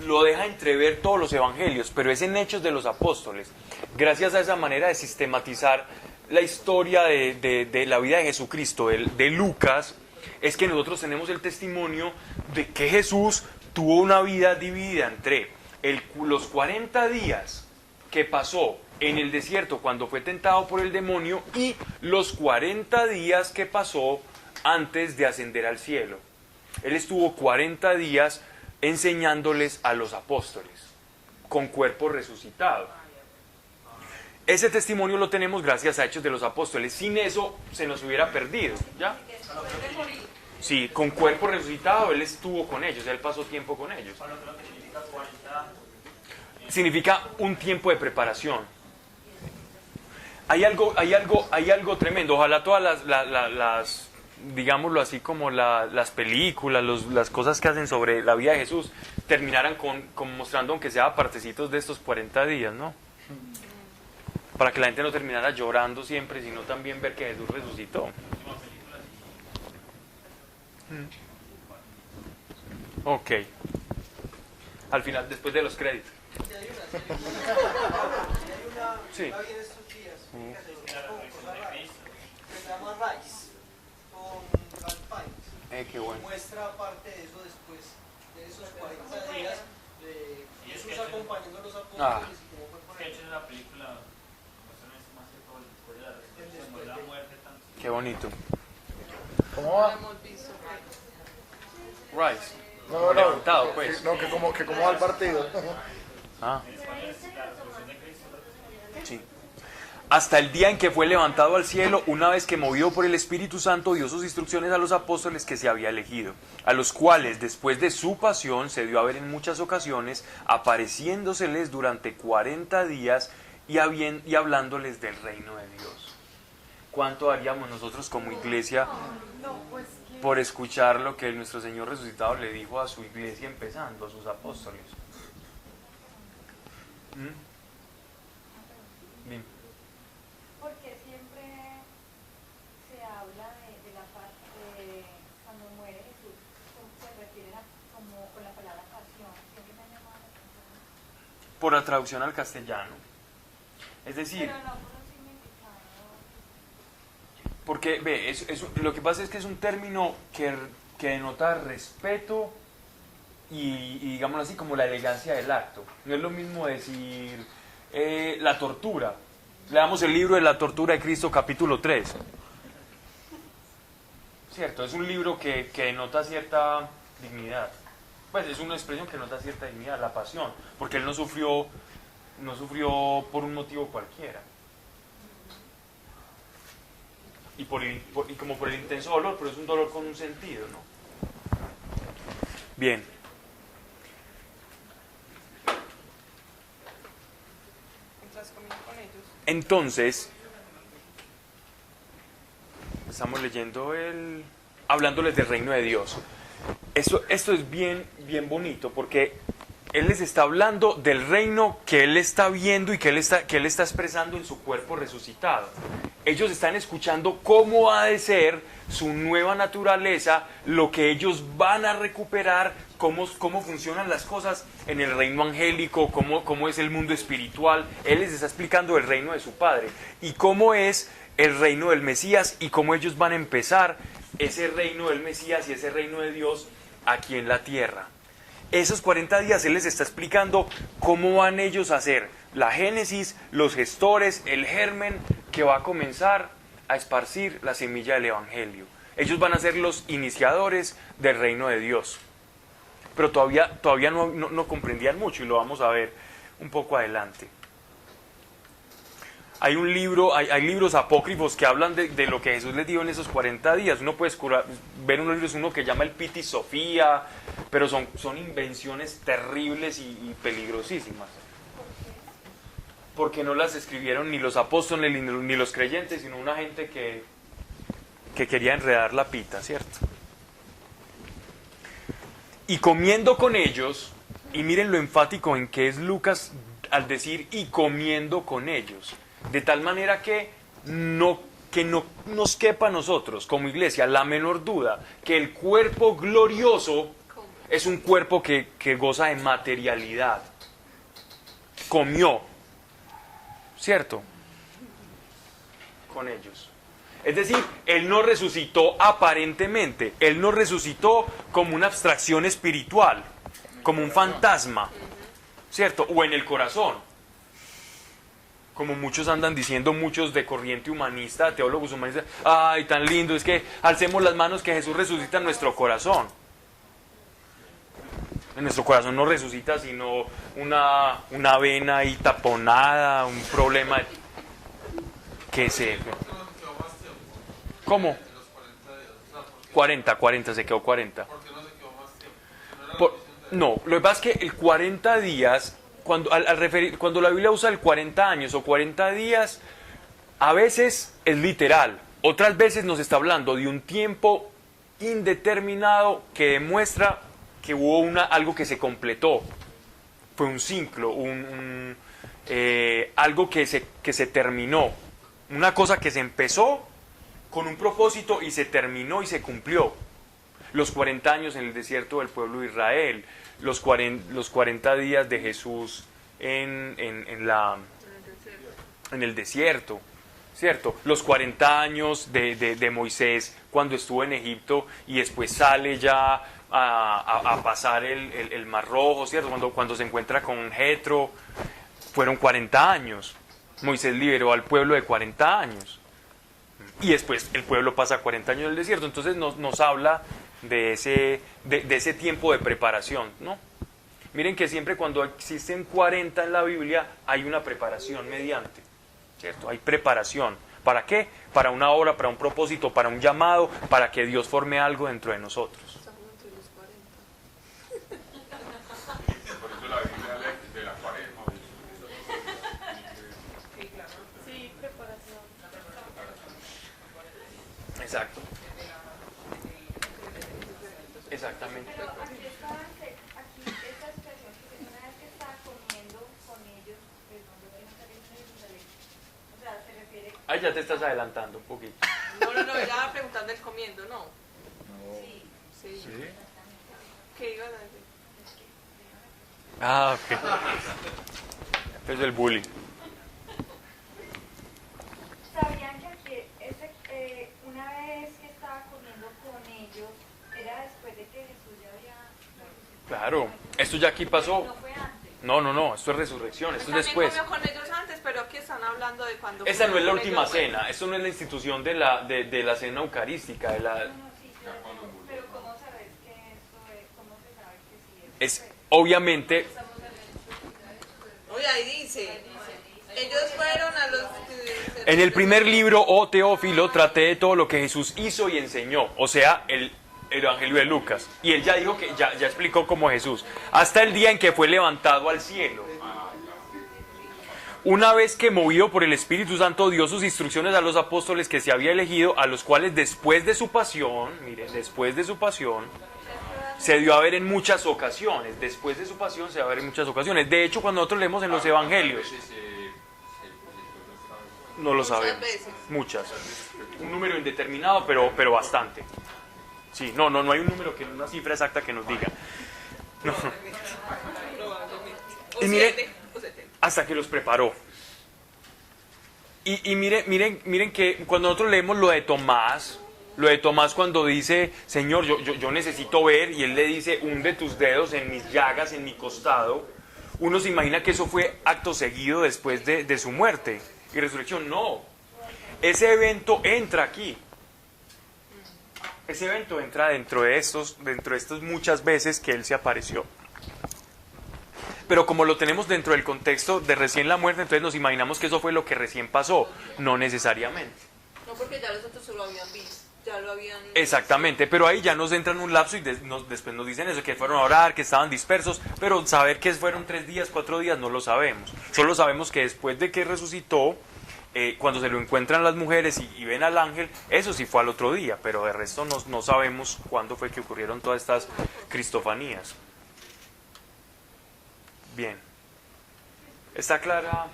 Speaker 1: lo deja entrever todos los evangelios, pero es en Hechos de los Apóstoles. Gracias a esa manera de sistematizar la historia de la vida de Jesucristo, de Lucas, es que nosotros tenemos el testimonio de que Jesús tuvo una vida dividida entre los 40 días que pasó en el desierto cuando fue tentado por el demonio y los 40 días que pasó antes de ascender al cielo. Él estuvo 40 días enseñándoles a los apóstoles con cuerpo resucitado. Ese testimonio lo tenemos gracias a Hechos de los Apóstoles. Sin eso se nos hubiera perdido, ¿ya? Sí, con cuerpo resucitado él estuvo con ellos, él pasó tiempo con ellos. Significa un tiempo de preparación. Hay algo tremendo. Ojalá todas las digámoslo así, como las películas, las cosas que hacen sobre la vida de Jesús, terminaran con mostrando, aunque sea partecitos de estos 40 días, ¿no? Para que la gente no terminara llorando siempre, sino también ver que Jesús resucitó. Ok. Al final, después de los créditos. Sí.
Speaker 9: Se llama Rice, con Ralph Fiennes.
Speaker 1: Qué bueno.
Speaker 9: Muestra parte de eso después de esos 40 días de Jesús acompañando a los apóstoles y cómo fue por
Speaker 10: hecho en la película muestran más que todo después de la resurrección, la muerte, tanto.
Speaker 1: Qué bonito.
Speaker 3: ¿Cómo va?
Speaker 1: Rice.
Speaker 3: No,
Speaker 1: levantado, pues.
Speaker 3: No, que como va el partido.
Speaker 1: Ah. Sí. Hasta el día en que fue levantado al cielo, una vez que, movido por el Espíritu Santo, dio sus instrucciones a los apóstoles que se había elegido, a los cuales, después de su pasión, se dio a ver en muchas ocasiones, apareciéndoseles durante 40 días y hablándoles del reino de Dios. ¿Cuánto haríamos nosotros como iglesia por escuchar lo que nuestro Señor resucitado le dijo a su iglesia, empezando, a sus apóstoles? Bien.
Speaker 11: Porque siempre se habla de la parte cuando muere Jesús, se refiere como con la palabra pasión. Siempre me ha llamado la atención.
Speaker 1: Por la traducción al castellano. Es decir,
Speaker 11: pero no por un significado.
Speaker 1: Porque lo que pasa es que es un término que denota respeto y digámoslo así, como la elegancia del acto. No es lo mismo decir la tortura. Leamos el libro de la tortura de Cristo, capítulo 3. Cierto, es un libro que denota cierta dignidad. Pues es una expresión que denota cierta dignidad, la pasión, porque él no sufrió por un motivo cualquiera. Y como por el intenso dolor, pero es un dolor con un sentido, ¿no? Bien. Entonces, estamos leyendo hablándoles del reino de Dios. Esto es bien bonito, porque Él les está hablando del reino que Él está viendo y que Él está expresando en su cuerpo resucitado. Ellos están escuchando cómo ha de ser su nueva naturaleza, lo que ellos van a recuperar, cómo funcionan las cosas en el reino angélico, cómo es el mundo espiritual. Él les está explicando el reino de su Padre y cómo es el reino del Mesías y cómo ellos van a empezar ese reino del Mesías y ese reino de Dios aquí en la tierra. Esos 40 días Él les está explicando cómo van ellos a ser la génesis, los gestores, el germen que va a comenzar a esparcir la semilla del Evangelio. Ellos van a ser los iniciadores del reino de Dios. Pero todavía no comprendían mucho y lo vamos a ver un poco adelante. Hay un libro, hay libros apócrifos que hablan de lo que Jesús les dijo en esos 40 días. Uno puede ver unos libros, uno que llama el Pitis Sofía, pero son invenciones terribles y peligrosísimas. Porque no las escribieron ni los apóstoles ni los creyentes, sino una gente que quería enredar la pita, ¿cierto? Y comiendo con ellos, y miren lo enfático en que es Lucas al decir y comiendo con ellos, de tal manera que no nos quepa a nosotros como iglesia la menor duda que el cuerpo glorioso es un cuerpo que goza de materialidad. Comió, ¿cierto? Con ellos. Es decir, Él no resucitó aparentemente, Él no resucitó como una abstracción espiritual, como un fantasma, ¿cierto? O en el corazón. Como muchos andan diciendo, muchos de corriente humanista, teólogos humanistas, ay, tan lindo, es que alcemos las manos que Jesús resucita en nuestro corazón. En nuestro corazón no resucita sino una vena ahí taponada, un problema que se... ¿Cómo? 40, se quedó 40.
Speaker 4: ¿Por qué no se quedó más tiempo?
Speaker 1: No, lo que pasa es que el 40 días, cuando la Biblia usa el 40 años o 40 días, a veces es literal, otras veces nos está hablando de un tiempo indeterminado que demuestra que hubo algo que se completó, fue un ciclo, algo que se terminó, una cosa que se empezó con un propósito y se terminó y se cumplió. Los 40 años en el desierto del pueblo de Israel, los 40 días de Jesús en el desierto, ¿cierto? Los 40 años de Moisés cuando estuvo en Egipto y después sale ya a pasar el Mar Rojo, ¿cierto? Cuando se encuentra con Jetro, fueron 40 años. Moisés liberó al pueblo de 40 años. Y después el pueblo pasa 40 años en el desierto. Entonces nos habla de ese tiempo de preparación, ¿no? Miren que siempre cuando existen 40 en la Biblia hay una preparación mediante, ¿cierto? Hay preparación. ¿Para qué? Para una obra, para un propósito, para un llamado, para que Dios forme algo dentro de nosotros.
Speaker 6: Por eso la Biblia habla de la Cuaresma.
Speaker 5: Sí, preparación.
Speaker 1: Exacto. Exactamente.
Speaker 11: Pero aquí esta expresión que dice, una vez que estaba comiendo con ellos, pues donde tiene que salir de Jerusalén. O sea, se refiere...
Speaker 1: Ahí ya te estás adelantando un poquito.
Speaker 2: No, ella estaba preguntando el comiendo, ¿no? Sí. ¿Qué ibas a decir?
Speaker 1: Ah, ok. Este es el bullying.
Speaker 11: ¿Sabían que aquí, una vez que estaba comiendo con ellos, era después de que Jesús ya había...
Speaker 1: Claro, esto ya aquí pasó.
Speaker 11: No fue antes.
Speaker 1: No, esto es resurrección, esto es después.
Speaker 2: También comió con ellos antes, pero aquí están hablando de cuando...
Speaker 1: Esa no es la última
Speaker 2: ellos,
Speaker 1: cena, esto no es la institución de la cena eucarística.
Speaker 11: Sí, pero ¿cómo sabes que eso es? ¿Cómo se sabe que sí es?
Speaker 1: Obviamente,
Speaker 2: Oye, ahí dice, ellos fueron a los...
Speaker 1: en el primer libro, oh Teófilo, traté de todo lo que Jesús hizo y enseñó, o sea, el Evangelio de Lucas. Y él ya dijo que ya explicó como Jesús, hasta el día en que fue levantado al cielo. Una vez que, movido por el Espíritu Santo, dio sus instrucciones a los apóstoles que se había elegido, a los cuales después de su pasión, miren, después de su pasión, se dio a ver en muchas ocasiones. Después de su pasión se dio a ver en muchas ocasiones. De hecho, cuando nosotros leemos en los evangelios, no lo sabemos. Muchas. Un número indeterminado, pero bastante. Sí, no hay un número, una cifra exacta que nos diga. No. Y miren, hasta que los preparó. Y miren que cuando nosotros leemos lo de Tomás cuando dice, Señor, yo necesito ver, y él le dice, hunde tus dedos en mis llagas, en mi costado, uno se imagina que eso fue acto seguido después de su muerte y resurrección. No, ese evento entra aquí. Ese evento entra dentro de estos muchas veces que él se apareció. pero como lo tenemos dentro del contexto de recién la muerte, entonces nos imaginamos que eso fue lo que recién pasó, no necesariamente.
Speaker 2: No, porque ya los otros se lo habían visto, ya lo habían...
Speaker 1: Exactamente, pero ahí ya nos entra en un lapso y después nos dicen eso, que fueron a orar, que estaban dispersos, pero saber que fueron 3 días, 4 días, no lo sabemos. Solo sabemos que después de que resucitó, cuando se lo encuentran las mujeres y ven al ángel, eso sí fue al otro día, pero de resto no sabemos cuándo fue que ocurrieron todas estas cristofanías. Bien. ¿Está clara?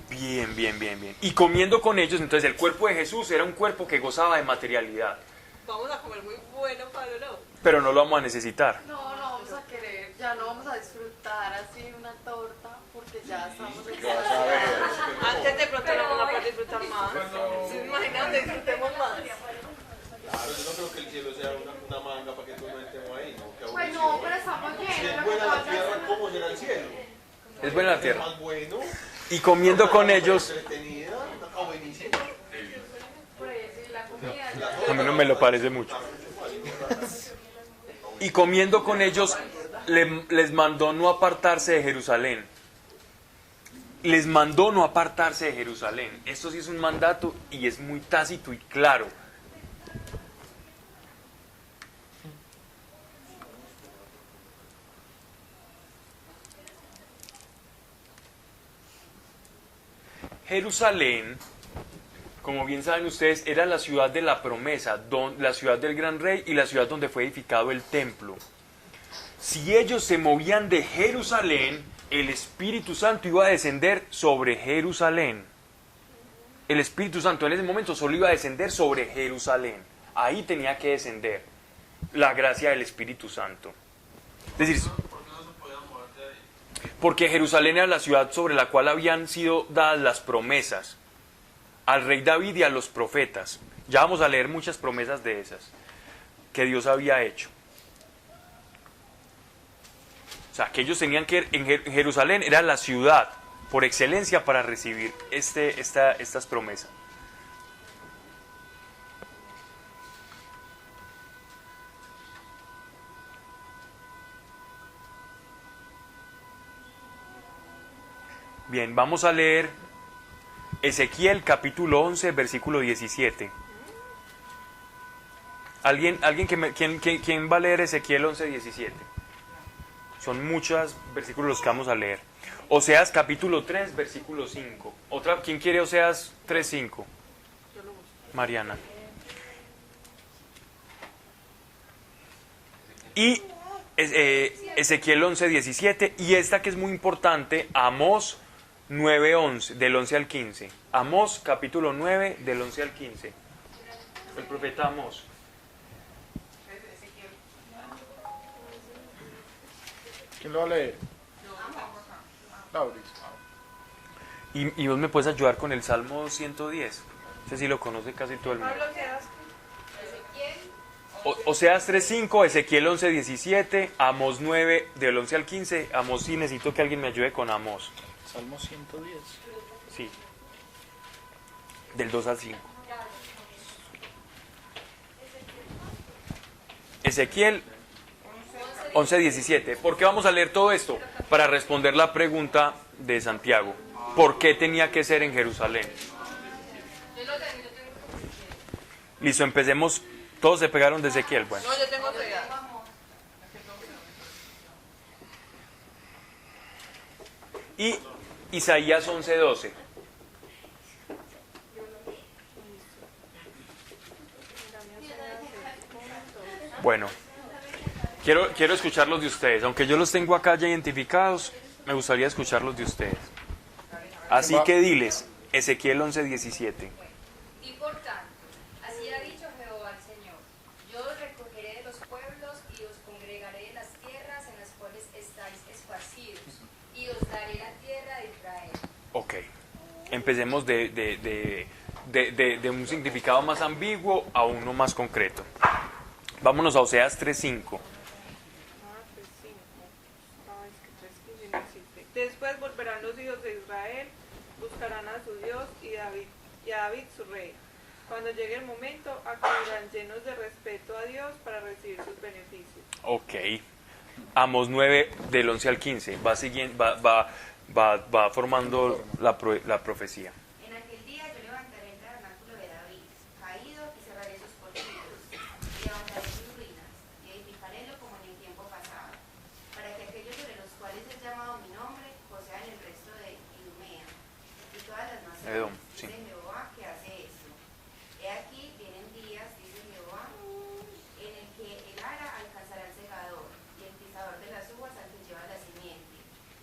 Speaker 1: Bien, bien, bien, bien. Y comiendo con ellos, entonces el cuerpo de Jesús era un cuerpo que gozaba de materialidad.
Speaker 2: Vamos a comer muy bueno, Pablo, ¿no?
Speaker 1: Pero no lo vamos a necesitar.
Speaker 5: No vamos a querer, ya no vamos a disfrutar así una torta porque ya estamos
Speaker 2: Antes de pronto no vamos a poder disfrutar más. ¿Se imaginan que disfrutemos más?
Speaker 4: Claro, yo no creo que el cielo sea una manga para que todos nos estemos ahí, ¿no?
Speaker 5: Pues no, pero estamos bien.
Speaker 4: Si es buena la tierra, ¿cómo será el cielo?
Speaker 1: Es buena la tierra.
Speaker 4: Es más bueno.
Speaker 1: Y comiendo con ellos,
Speaker 4: Entretenida, está buenísima.
Speaker 5: Por eso, y la comida.
Speaker 1: a mí no me lo parece mucho. Y comiendo con ellos, les mandó no apartarse de Jerusalén. Les mandó no apartarse de Jerusalén. Esto sí es un mandato y es muy tácito y claro. Jerusalén, como bien saben ustedes, era la ciudad de la promesa, la ciudad del gran rey y la ciudad donde fue edificado el templo. Si ellos se movían de Jerusalén, el Espíritu Santo iba a descender sobre Jerusalén. El Espíritu Santo en ese momento solo iba a descender sobre Jerusalén. Ahí tenía que descender la gracia del Espíritu Santo. Es decir, porque Jerusalén era la ciudad sobre la cual habían sido dadas las promesas al rey David y a los profetas. Ya vamos a leer muchas promesas de esas que Dios había hecho. O sea, que ellos tenían que, en Jerusalén era la ciudad por excelencia para recibir estas promesas. Bien, vamos a leer Ezequiel capítulo 11, versículo 17. ¿Quién va a leer Ezequiel 11, 17? Son muchos versículos los que vamos a leer. Oseas capítulo 3, versículo 5. ¿Quién quiere Oseas 3, 5? Mariana. Y Ezequiel 11, 17. Y esta que es muy importante, Amós 9, 11, del 11 al 15. Amós capítulo 9, del 11 al 15. El profeta Amós.
Speaker 3: ¿Quién lo va a leer? Lauris.
Speaker 1: Y vos me puedes ayudar con el Salmo 110. Ese sí lo conoce casi todo el mundo. Oseas 3.5, Ezequiel 11.17, Amós 9, del 11 al 15. Amós, sí, necesito que alguien me ayude con Amós.
Speaker 3: Salmo 110.
Speaker 1: Sí. Del 2 al 5. Ezequiel 11.17. ¿Por qué vamos a leer todo esto? Para responder la pregunta de Santiago. ¿Por qué tenía que ser en Jerusalén? Listo, empecemos. Todos se pegaron de Ezequiel. Bueno.
Speaker 2: No, yo tengo pegado.
Speaker 1: Y Isaías 11:12. Bueno, quiero escucharlos de ustedes. Aunque yo los tengo acá ya identificados, me gustaría escucharlos de ustedes. Así que diles, Ezequiel 11:17.
Speaker 7: Y por tanto, así ha dicho Jehová el Señor: yo os recogeré de los pueblos y os congregaré en las tierras en las cuales estáis esparcidos, y os daré la tierra de Israel.
Speaker 1: Ok, empecemos de un significado más ambiguo a uno más concreto. Vámonos a Oseas 3:5.
Speaker 2: Después volverán los hijos de Israel, buscarán a su Dios y a David su rey. Cuando llegue el momento, acudirán llenos de respeto a Dios para recibir sus beneficios.
Speaker 1: Ok. Amos 9, del 11 al 15. Va formando la profecía.
Speaker 7: En aquel día yo levantaré el tabernáculo de David, caído, y cerraré sus portillos, y levantaré sus ruinas, y edificarélo como en el tiempo pasado, para que aquellos sobre los cuales es llamado mi nombre posean el resto de Idumea y todas las naciones.
Speaker 1: Edom, sí.
Speaker 7: Dice Jehová que hace esto. He aquí vienen días, dice Jehová, en el que el ara alcanzará el segador, y el pisador de las uvas al que lleva la simiente,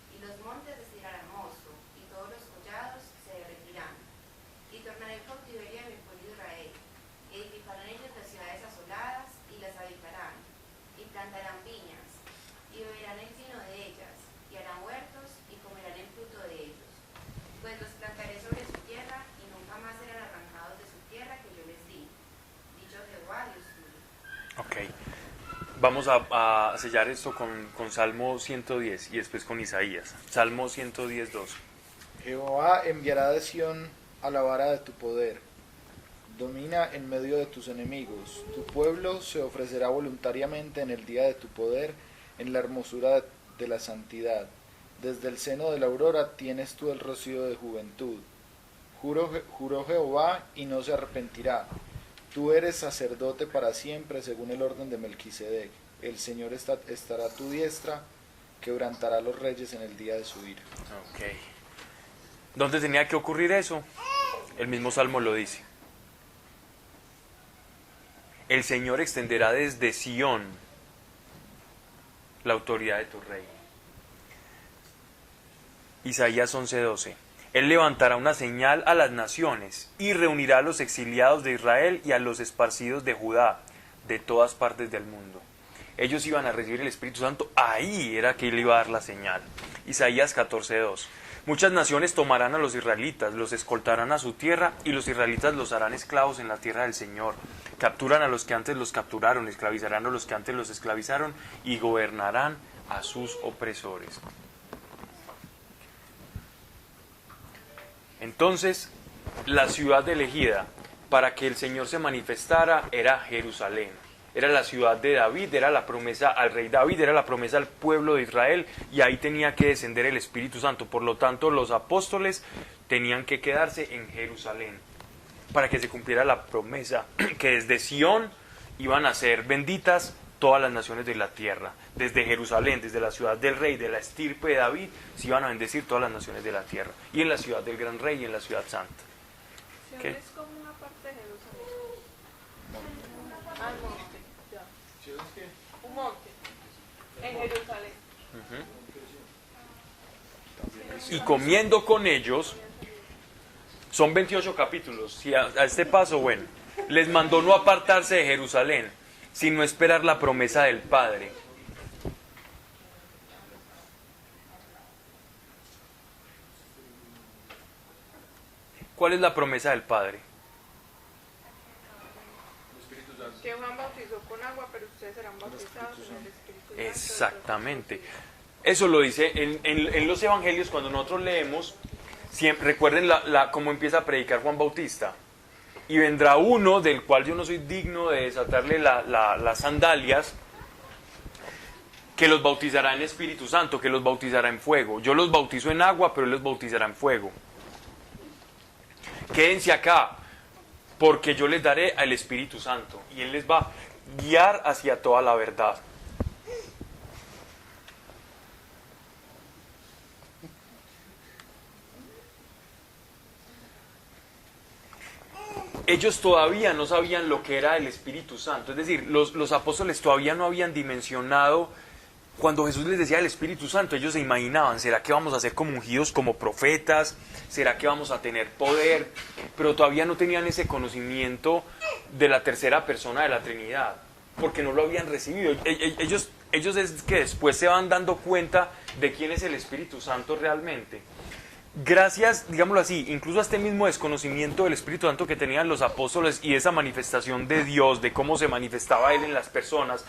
Speaker 7: y los montes estirarán mosto, y todos los collados se derretirán. Y tornaré el cautiverio de mi pueblo Israel, y edificarán ellos las ciudades asoladas, y las habitarán, y plantarán viñas, y beberán el vino de ellas, y harán huertos, y comerán el fruto de ellos. Pues los plantaré sobre su tierra, y nunca más serán arrancados de su tierra que yo les di. Dicho Jehová, Dios tuyo.
Speaker 1: Ok. Vamos a sellar esto con Salmo 110 y después con Isaías. Salmo 110, 2.
Speaker 3: Jehová enviará de Sión a la vara de tu poder. Domina en medio de tus enemigos. Tu pueblo se ofrecerá voluntariamente en el día de tu poder, en la hermosura de la santidad. Desde el seno de la aurora tienes tú el rocío de juventud. Juró Jehová y no se arrepentirá. Tú eres sacerdote para siempre según el orden de Melquisedec. El Señor estará a tu diestra, quebrantará a los reyes en el día de su ira.
Speaker 1: Ok. ¿Dónde tenía que ocurrir eso? El mismo Salmo lo dice. El Señor extenderá desde Sión la autoridad de tu rey. Isaías 11:12. Él levantará una señal a las naciones y reunirá a los exiliados de Israel y a los esparcidos de Judá, de todas partes del mundo. Ellos iban a recibir el Espíritu Santo, ahí era que él iba a dar la señal. Isaías 14:2. Muchas naciones tomarán a los israelitas, los escoltarán a su tierra y los israelitas los harán esclavos en la tierra del Señor. Capturan a los que antes los capturaron, esclavizarán a los que antes los esclavizaron y gobernarán a sus opresores. Entonces, la ciudad elegida para que el Señor se manifestara era Jerusalén. Era la ciudad de David, era la promesa al rey David, era la promesa al pueblo de Israel, y ahí tenía que descender el Espíritu Santo. Por lo tanto, los apóstoles tenían que quedarse en Jerusalén para que se cumpliera la promesa que desde Sión iban a ser benditas todas las naciones de la tierra. Desde Jerusalén, desde la ciudad del rey, de la estirpe de David, se iban a bendecir todas las naciones de la tierra. Y en la ciudad del gran rey y en la ciudad santa.
Speaker 2: Sión
Speaker 1: ¿Qué?
Speaker 2: es como una parte de Jerusalén. Al monte, ya. Un monte. En Jerusalén.
Speaker 1: Y comiendo con ellos, son 28 capítulos, si a este paso, bueno, les mandó no apartarse de Jerusalén, sino esperar la promesa del Padre. ¿Cuál es la promesa del Padre?
Speaker 2: Que Juan bautizó con agua, pero ustedes serán bautizados en el Espíritu Santo.
Speaker 1: Exactamente. Eso lo dice en los evangelios cuando nosotros leemos, siempre, recuerden cómo empieza a predicar Juan Bautista. Y vendrá uno del cual yo no soy digno de desatarle las sandalias, que los bautizará en Espíritu Santo, que los bautizará en fuego. Yo los bautizo en agua, pero él los bautizará en fuego. Quédense acá, porque yo les daré al Espíritu Santo, y él les va a guiar hacia toda la verdad. Ellos todavía no sabían lo que era el Espíritu Santo, es decir, los apóstoles todavía no habían dimensionado. Cuando Jesús les decía el Espíritu Santo, ellos se imaginaban, ¿será que vamos a ser como ungidos como profetas? ¿Será que vamos a tener poder? Pero todavía no tenían ese conocimiento de la tercera persona de la Trinidad, porque no lo habían recibido. Ellos es que después se van dando cuenta de quién es el Espíritu Santo realmente. Gracias, digámoslo así, incluso a este mismo desconocimiento del Espíritu Santo que tenían los apóstoles y esa manifestación de Dios, de cómo se manifestaba Él en las personas,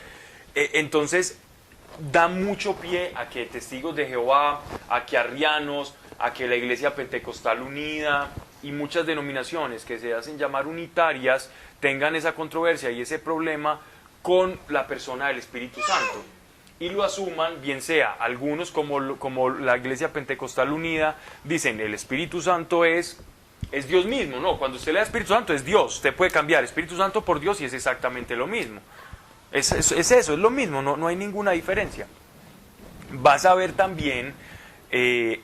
Speaker 1: entonces da mucho pie a que testigos de Jehová, a que arrianos, a que la Iglesia Pentecostal Unida, y muchas denominaciones que se hacen llamar unitarias tengan esa controversia y ese problema con la persona del Espíritu Santo y lo asuman, bien sea algunos como la Iglesia Pentecostal Unida dicen el Espíritu Santo es Dios mismo. No, cuando usted le da Espíritu Santo es Dios, usted puede cambiar Espíritu Santo por Dios y es exactamente lo mismo, es eso, es lo mismo, no hay ninguna diferencia. Vas a ver también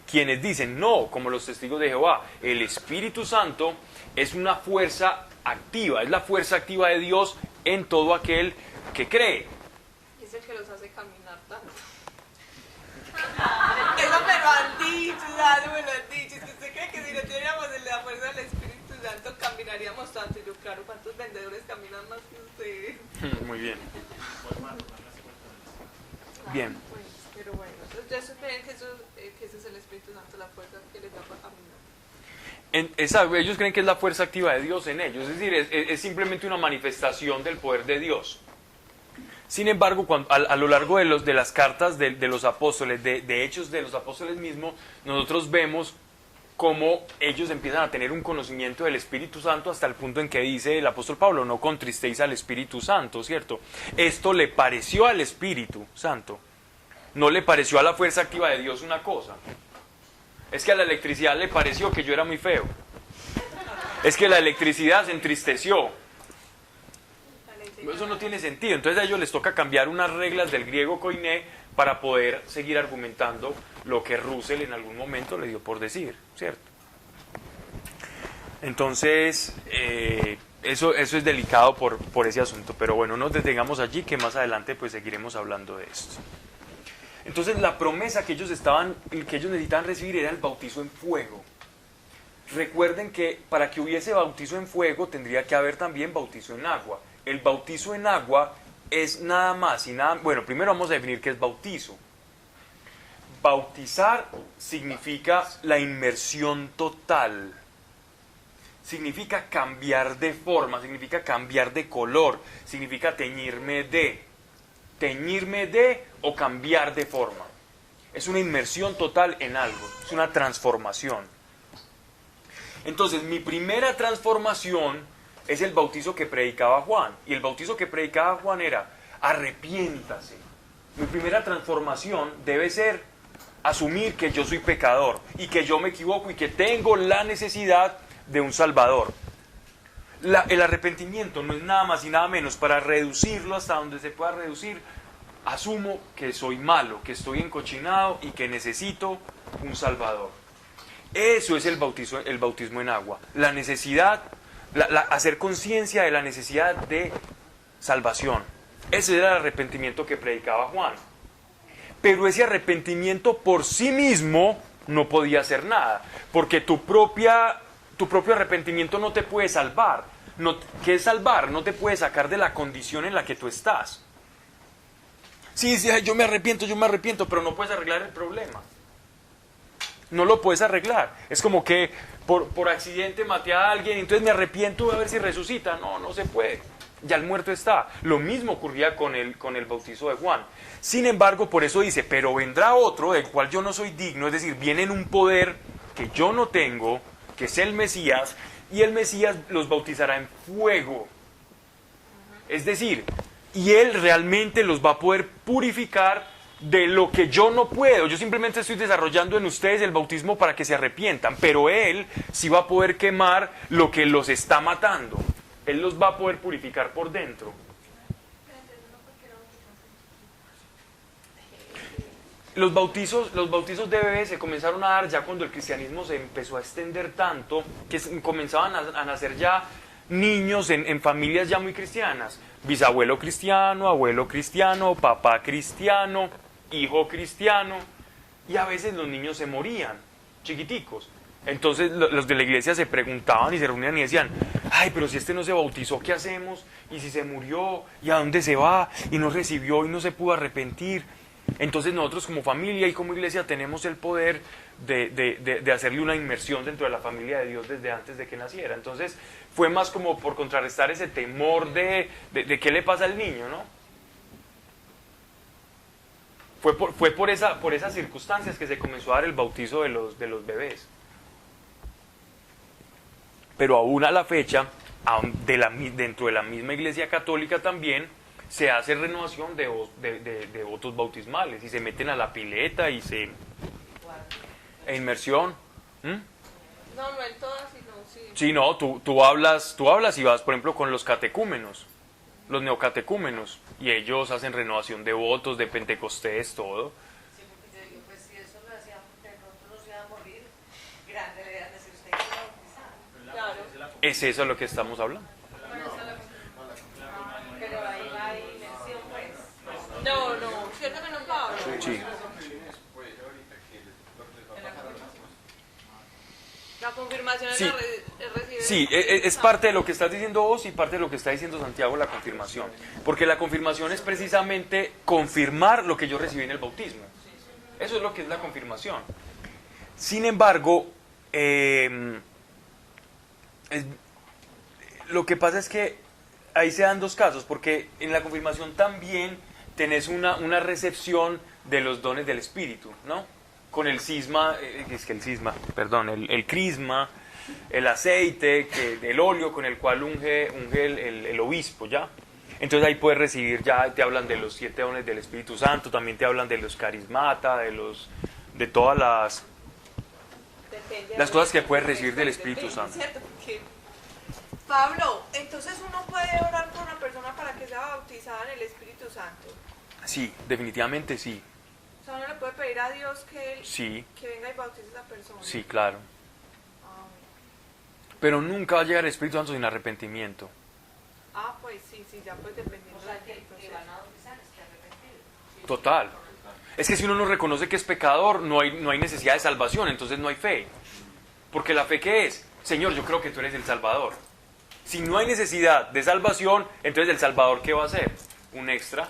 Speaker 1: quienes dicen, no, como los testigos de Jehová, el Espíritu Santo es una fuerza activa, es la fuerza activa de Dios en todo aquel que cree.
Speaker 2: Y es el que los hace caminar tanto. Eso me lo han dicho, ¿sabes? Me lo han dicho. ¿Usted cree que si no tuviéramos la fuerza del Espíritu Santo caminaríamos tanto? Y yo, claro, ¿cuántos vendedores caminan más que ustedes?
Speaker 1: Muy bien. Bien.
Speaker 2: Pues, pero bueno, entonces ya suponen que ese es el Espíritu Santo, la fuerza que les da para caminar.
Speaker 1: Ellos creen que es la fuerza activa de Dios en ellos, es decir, es simplemente una manifestación del poder de Dios. Sin embargo, a lo largo de las cartas de los apóstoles, de Hechos de los apóstoles mismos, nosotros vemos cómo ellos empiezan a tener un conocimiento del Espíritu Santo hasta el punto en que dice el apóstol Pablo, no contristéis al Espíritu Santo, ¿cierto? Esto le pareció al Espíritu Santo, no le pareció a la fuerza activa de Dios una cosa. Es que a la electricidad le pareció que yo era muy feo. Es que la electricidad se entristeció. Eso no tiene sentido. Entonces a ellos les toca cambiar unas reglas del griego koiné para poder seguir argumentando lo que Russell en algún momento le dio por decir, ¿cierto? Entonces, eso es delicado por ese asunto. Pero bueno, no nos detengamos allí, que más adelante pues seguiremos hablando de esto. Entonces la promesa que ellos necesitaban recibir era el bautizo en fuego. Recuerden que para que hubiese bautizo en fuego tendría que haber también bautizo en agua. El bautizo en agua es nada más y nada... Bueno, primero vamos a definir qué es bautizo. Bautizar significa la inmersión total. Significa cambiar de forma, significa cambiar de color, significa teñirme de o cambiar de forma. Es una inmersión total en algo, es una transformación. Entonces, mi primera transformación es el bautizo que predicaba Juan. Y el bautizo que predicaba Juan era, arrepiéntase. Mi primera transformación debe ser asumir que yo soy pecador y que yo me equivoco y que tengo la necesidad de un Salvador. El arrepentimiento no es nada más y nada menos, para reducirlo hasta donde se pueda reducir, asumo que soy malo, que estoy encochinado y que necesito un Salvador. Eso es el bautismo en agua. La necesidad, hacer conciencia de la necesidad de salvación. Ese era el arrepentimiento que predicaba Juan. Pero ese arrepentimiento por sí mismo no podía hacer nada, porque tu propio arrepentimiento no te puede salvar. ¿Qué es salvar? No te puede sacar de la condición en la que tú estás. Sí, yo me arrepiento, pero no puedes arreglar el problema. No lo puedes arreglar. Es como que por accidente maté a alguien, entonces me arrepiento a ver si resucita. No se puede. Ya el muerto está. Lo mismo ocurría con el bautizo de Juan. Sin embargo, por eso dice, pero vendrá otro del cual yo no soy digno, es decir, viene en un poder que yo no tengo, que es el Mesías, y el Mesías los bautizará en fuego. Es decir, y él realmente los va a poder purificar de lo que yo no puedo. Yo simplemente estoy desarrollando en ustedes el bautismo para que se arrepientan, pero él sí va a poder quemar lo que los está matando. Él los va a poder purificar por dentro. Los bautizos de bebés se comenzaron a dar ya cuando el cristianismo se empezó a extender tanto que comenzaban a nacer ya niños en familias ya muy cristianas. Bisabuelo cristiano, abuelo cristiano, papá cristiano, hijo cristiano. Y a veces los niños se morían, chiquiticos. Entonces los de la iglesia se preguntaban y se reunían y decían, ay, pero si este no se bautizó, ¿qué hacemos? Y si se murió, ¿y a dónde se va? Y no recibió y no se pudo arrepentir. Entonces nosotros como familia y como iglesia tenemos el poder de hacerle una inmersión dentro de la familia de Dios desde antes de que naciera. Entonces fue más como por contrarrestar ese temor de qué le pasa al niño, ¿no? Fue por esas circunstancias que se comenzó a dar el bautizo de los bebés. Pero aún a la fecha, dentro de la misma Iglesia Católica también, se hace renovación de votos bautismales y se meten a la pileta y se... inmersión.
Speaker 2: No, no en todas, sino sí.
Speaker 1: Sí, no, tú hablas y vas, por ejemplo, con los catecúmenos, los neocatecúmenos, y ellos hacen renovación de votos, de Pentecostés, todo.
Speaker 11: Sí, porque yo digo, pues si eso lo hacía, de pronto no se iba a morir, grande le iban a decir usted que se bautizaba.
Speaker 2: Claro.
Speaker 1: Es eso lo que estamos hablando.
Speaker 11: Pero ahí hay inmersión, pues.
Speaker 2: No, ¿cierto que no, Pablo?
Speaker 1: Sí.
Speaker 2: La confirmación
Speaker 1: Sí.
Speaker 2: es recibir.
Speaker 1: Sí, es parte de lo que estás diciendo vos y parte de lo que está diciendo Santiago, la confirmación. Porque la confirmación es precisamente confirmar lo que yo recibí en el bautismo. Eso es lo que es la confirmación. Sin embargo, lo que pasa es que ahí se dan dos casos, porque en la confirmación también tenés una recepción de los dones del Espíritu, ¿no? Con el cisma, el crisma, el aceite, el óleo con el cual unge el obispo, ¿ya? Entonces ahí puedes recibir, ya te hablan de los 7 dones del Espíritu Santo, también te hablan de los carismata, de todas las cosas que puedes recibir del Espíritu Santo.
Speaker 2: ¿Cierto? Porque, Pablo, entonces uno puede orar por una persona para que sea bautizada en el Espíritu Santo.
Speaker 1: Sí, definitivamente sí.
Speaker 2: O sea, uno le puede pedir a Dios que,
Speaker 1: Sí.
Speaker 2: que venga y bautice a esa persona.
Speaker 1: Sí, claro.
Speaker 2: Ah, bueno.
Speaker 1: Pero nunca va a llegar el Espíritu Santo sin arrepentimiento.
Speaker 2: Pues sí, ya pues dependiendo
Speaker 11: O sea,
Speaker 2: del
Speaker 11: que
Speaker 2: proceso.
Speaker 11: van a bautizar, es que arrepentido.
Speaker 1: Total. Es que si uno no reconoce que es pecador, no hay necesidad de salvación, entonces no hay fe. Porque la fe, ¿qué es? Señor, yo creo que tú eres el Salvador. Si no hay necesidad de salvación, entonces el Salvador, ¿qué va a hacer? Un extra.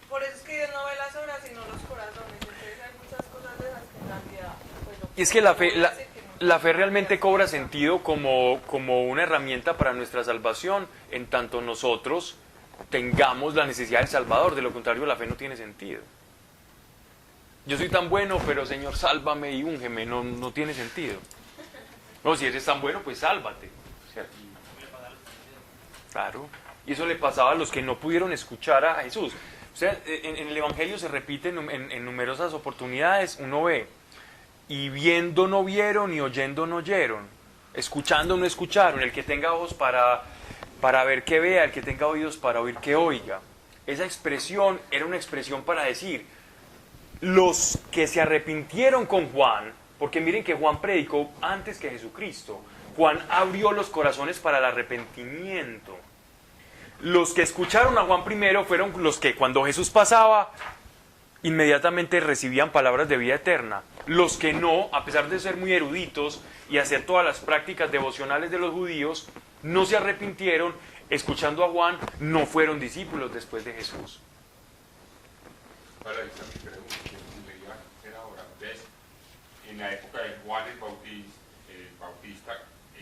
Speaker 2: Por eso es que Dios no ve las obras sino los corazones. Entonces hay muchas cosas de esas que en realidad pues, no
Speaker 1: Y es que la fe,
Speaker 2: puede hacer que no-
Speaker 1: la fe realmente cobra sentido como una herramienta para nuestra salvación, en tanto nosotros tengamos la necesidad del Salvador. De lo contrario, la fe no tiene sentido. Yo soy tan bueno, pero Señor, sálvame y úngeme. No tiene sentido. No, si eres tan bueno, pues sálvate. ¿Cierto? Claro. Y eso le pasaba a los que no pudieron escuchar a Jesús. O sea, en el Evangelio se repite en numerosas oportunidades, uno ve, y viendo no vieron y oyendo no oyeron, escuchando no escucharon, el que tenga ojos para ver que vea, el que tenga oídos para oír que oiga. Esa expresión era una expresión para decir, los que se arrepintieron con Juan, porque miren que Juan predicó antes que Jesucristo, Juan abrió los corazones para el arrepentimiento. Los que escucharon a Juan primero fueron los que cuando Jesús pasaba, inmediatamente recibían palabras de vida eterna. Los que no, a pesar de ser muy eruditos y hacer todas las prácticas devocionales de los judíos, no se arrepintieron, escuchando a Juan, no fueron discípulos después de Jesús.
Speaker 6: Para esta mi pregunta, que le iba a hacer ahora. ¿Ves? En la época de Juan el Bautista,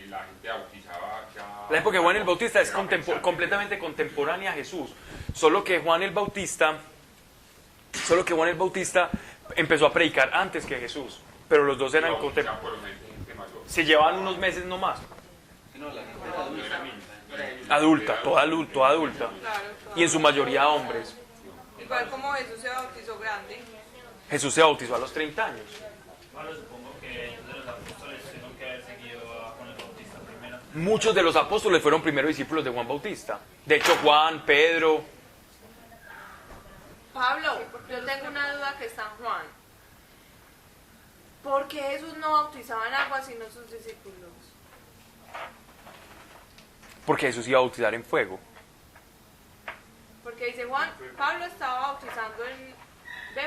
Speaker 6: la gente bautizaba ya...
Speaker 1: La época de Juan el Bautista es completamente contemporánea a Jesús. Solo que Juan el Bautista empezó a predicar antes que Jesús. Pero los dos eran se llevaban unos meses nomás.
Speaker 9: No, la gente era
Speaker 1: Adulta, toda adulta.
Speaker 2: Claro,
Speaker 1: Y en su mayoría hombres.
Speaker 2: igual como Jesús se bautizó grande.
Speaker 1: Jesús se bautizó a los 30 años.
Speaker 10: Bueno, supongo que ellos de los apóstoles tuvieron que haber seguido a Juan el Bautista primero.
Speaker 1: Muchos de los apóstoles fueron primeros discípulos de Juan Bautista. De hecho, Juan, Pedro.
Speaker 2: Pablo, yo tengo una duda que está en Juan. ¿Por qué Jesús no bautizaba en agua sino sus discípulos?
Speaker 1: Porque Jesús iba a bautizar en fuego.
Speaker 2: Porque dice Juan, Pablo estaba bautizando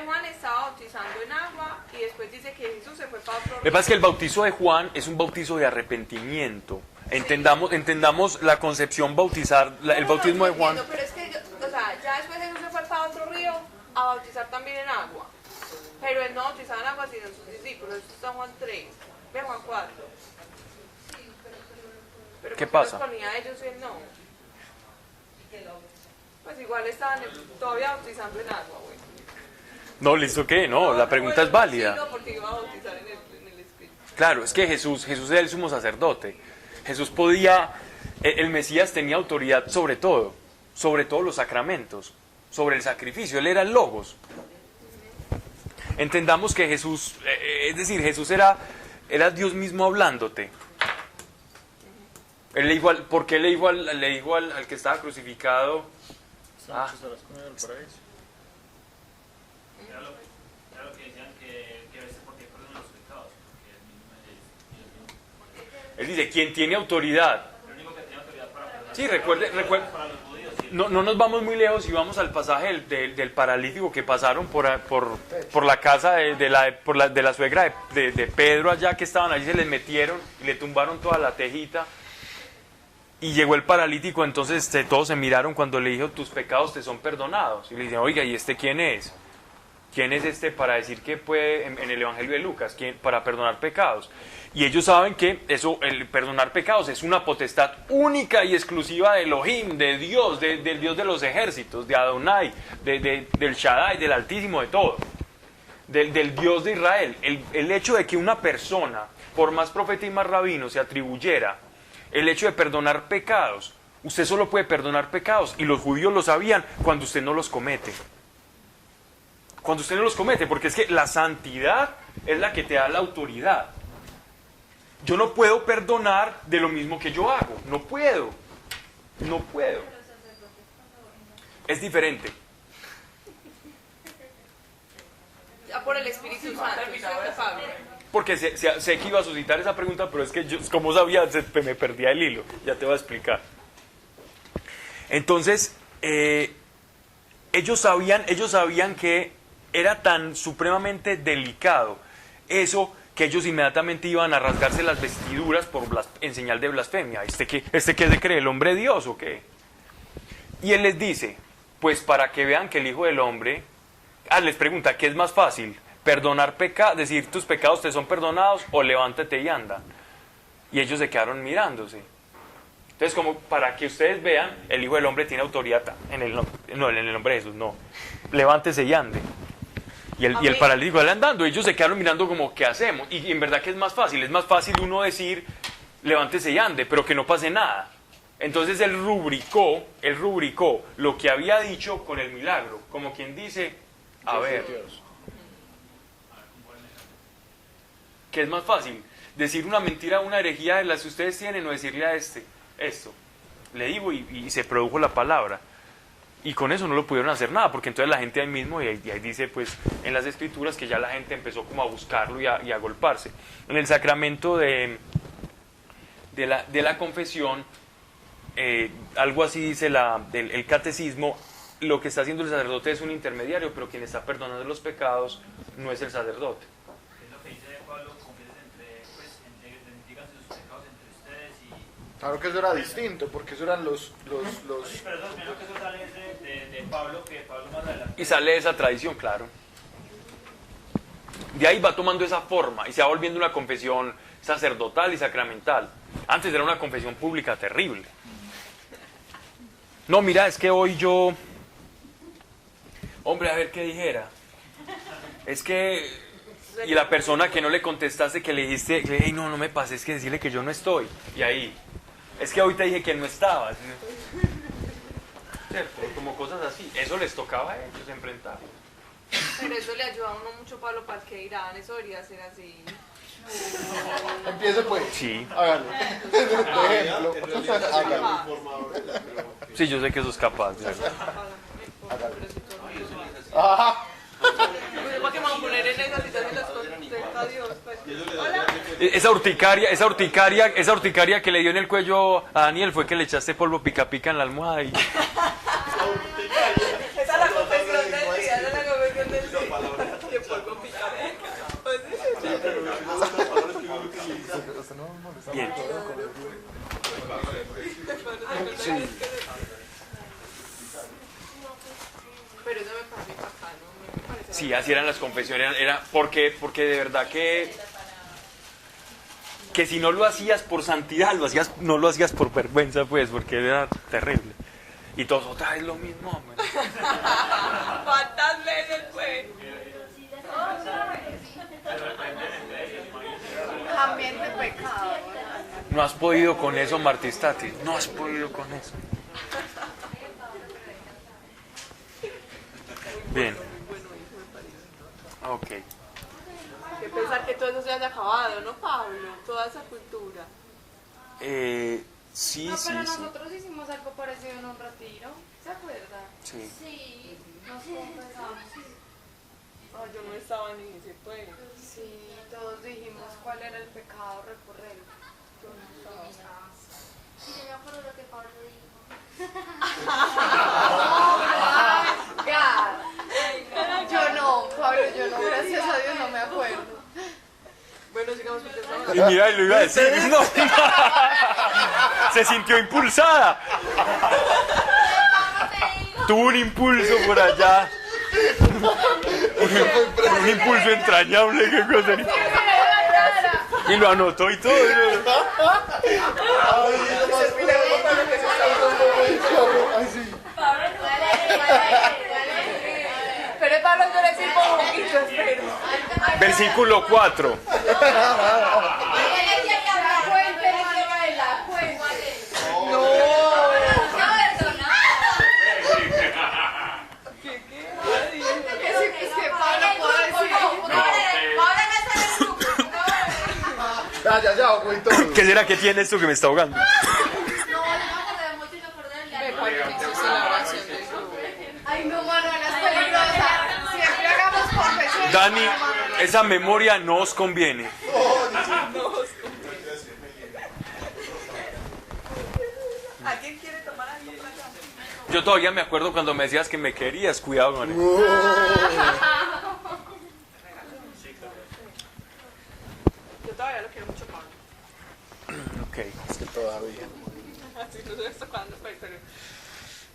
Speaker 2: Juan estaba bautizando en agua y después dice que Jesús se fue para otro
Speaker 1: Lo que pasa es que el bautizo de Juan es un bautizo de arrepentimiento. Entendamos la concepción bautizar, el bautismo de Juan.
Speaker 2: Pero es que, ya después Jesús se fue para otro río a bautizar también en agua. Pero él no bautizaba en agua sino en sus discípulos. Esto está en Juan 3, ve Juan 4. Pero
Speaker 1: ¿Qué
Speaker 2: ¿por
Speaker 1: pasa?
Speaker 2: los ponía a ellos y él no? Pues igual estaban todavía bautizando en agua, güey.
Speaker 1: No, ¿listo qué? No, la pregunta es válida.
Speaker 2: Sí, no, porque iba a bautizar en el Espíritu.
Speaker 1: Claro, es que Jesús es el sumo sacerdote. Jesús podía, el Mesías tenía autoridad sobre todo los sacramentos, sobre el sacrificio, él era el Logos. Entendamos que Jesús, es decir, Jesús era Dios mismo hablándote. Él le dijo ¿por qué le dijo al que estaba crucificado?
Speaker 10: Era lo que decían que a veces porque perdonan los pecados.
Speaker 1: Él dice, ¿quién tiene autoridad?
Speaker 10: El único que tiene autoridad para perdonar.
Speaker 1: Sí, recuerde.
Speaker 10: Para los judíos, sí.
Speaker 1: No nos vamos muy lejos y vamos al pasaje del paralítico que pasaron por la casa de la suegra de Pedro allá, que estaban allí, se les metieron y le tumbaron toda la tejita. Y llegó el paralítico, entonces todos se miraron cuando le dijo, tus pecados te son perdonados. Y le dicen, oiga, ¿y este quién es? ¿Quién es este para decir que puede, en el Evangelio de Lucas, para perdonar pecados? Y ellos saben que el perdonar pecados es una potestad única y exclusiva de Elohim, de Dios, del Dios de los ejércitos, de Adonai, del Shaddai, del Altísimo, de todo. Del Dios de Israel. El hecho de que una persona, por más profeta y más rabino, se atribuyera el hecho de perdonar pecados, usted solo puede perdonar pecados, y los judíos lo sabían, cuando usted no los comete. Cuando usted no los comete, porque es que la santidad es la que te da la autoridad. Yo no puedo perdonar de lo mismo que yo hago. No puedo. Es diferente.
Speaker 2: Ya por el Espíritu Santo, ¿cierto, Pablo?
Speaker 1: Porque sé que iba a suscitar esa pregunta, pero es que yo, como sabía, me perdía el hilo. Ya te voy a explicar. Entonces, ellos sabían que era tan supremamente delicado eso, que ellos inmediatamente iban a rasgarse las vestiduras en señal de blasfemia. ¿Este qué se cree? ¿El hombre de Dios o qué? Y él les dice, pues para que vean que el Hijo del Hombre... les pregunta, ¿qué es más fácil? ¿Perdonar pecados, decir tus pecados te son perdonados, o levántate y anda? Y ellos se quedaron mirándose. Entonces, como para que ustedes vean, el Hijo del Hombre tiene autoridad en el nombre de Jesús, no. Levántese y ande. Y el paralítico sale andando. Ellos se quedaron mirando como, ¿qué hacemos? Y en verdad que es más fácil. Es más fácil uno decir, levántese y ande, pero que no pase nada. Entonces él rubricó lo que había dicho con el milagro. Como quien dice, a ver, ¿qué es más fácil? Decir una mentira, una herejía de las que ustedes tienen, o decirle a esto. Le digo y se produjo la palabra. Y con eso no lo pudieron hacer nada, porque entonces la gente ahí mismo, y ahí dice pues en las escrituras, que ya la gente empezó como a buscarlo y a golparse. En el sacramento de la confesión, algo así dice el catecismo, lo que está haciendo el sacerdote es un intermediario, pero quien está perdonando los pecados no es el sacerdote.
Speaker 10: Es lo que dice Pablo, díganse sus pecados entre ustedes y...
Speaker 3: Claro que eso era distinto, porque eso eran los...
Speaker 10: Sí, pero eso, primero que eso sale de Pablo, que Pablo más adelante...
Speaker 1: Y sale de esa tradición, claro. De ahí va tomando esa forma y se va volviendo una confesión sacerdotal y sacramental. Antes era una confesión pública terrible. No, mira, es que hoy yo... Hombre, a ver qué dijera. Es que... Y la persona que no le contestaste, que le dijiste, hey, no me pases, es que decirle que yo no estoy. Y ahí, es que hoy te dije que no estabas. ¿Cierto? Como cosas así. Eso les tocaba a ellos enfrentar.
Speaker 2: Pero eso le ayuda a uno mucho, Pablo, para que dirán, eso debería ser así.
Speaker 3: Empiece pues.
Speaker 1: Sí.
Speaker 3: Hágalo. Por ejemplo. Hágalo.
Speaker 1: Sí, yo sé que eso es capaz.
Speaker 3: Hágalo.
Speaker 2: Ajá. ¿Para qué me van a poner en esa situación? Las contesta Dios, pues. Hola.
Speaker 1: Esa urticaria que le dio en el cuello a Daniel fue que le echaste polvo pica pica en la almohada y...
Speaker 2: Esa es la confesión del día, esa es la confesión del día. Que polvo pica pica. Pues
Speaker 1: Bien.
Speaker 2: sí. Pero eso me parece bacano.
Speaker 1: Sí, así eran las confesiones, era porque de verdad que si no lo hacías por santidad, no lo hacías por vergüenza, pues, porque era terrible. Y todos, otra vez lo mismo, hombre.
Speaker 2: ¿Cuántas veces, pues?
Speaker 5: También de pecado.
Speaker 1: No has podido con eso, Martistati. No has podido con eso. Bien. Ok.
Speaker 2: Que pensar que todo eso se haya acabado, ¿no, Pablo? Toda esa cultura.
Speaker 1: Sí,
Speaker 5: No,
Speaker 1: sí,
Speaker 5: pero
Speaker 1: sí.
Speaker 5: nosotros hicimos algo parecido en un retiro, ¿se acuerda?
Speaker 1: Sí.
Speaker 5: Sí, nos confesamos.
Speaker 2: Ay, yo no estaba ni en ese pueblo.
Speaker 5: Sí, todos dijimos cuál era el pecado recurrente.
Speaker 2: Yo no estaba.
Speaker 7: Sí, yo me acuerdo lo que Pablo dijo.
Speaker 5: Yo no, Pablo, yo no, gracias a Dios no me acuerdo.
Speaker 2: Bueno, sigamos pensando.
Speaker 1: Y mira, lo iba a decir. No. Se sintió impulsada. Tuvo un impulso por allá. Un impulso entrañable. ¿Qué cosa? Y lo anotó y todo.
Speaker 5: Pero Pablo, yo le sirvo un poquito, espero.
Speaker 1: Versículo 4.
Speaker 3: Ya, abuelito.
Speaker 1: ¿Qué será que tiene esto que me está ahogando?
Speaker 5: Ay, no, Manuela, es peligrosa. Siempre hagamos confesiones.
Speaker 1: Dani, esa memoria no os conviene.
Speaker 2: ¿Alguien quiere tomar algo?
Speaker 1: Yo todavía me acuerdo cuando me decías que me querías. Cuidado con eso.
Speaker 2: Yo todavía lo quiero mucho, Pablo.
Speaker 1: Ok.
Speaker 3: Es que todavía.
Speaker 2: Así no sé hasta cuándo fue, pero...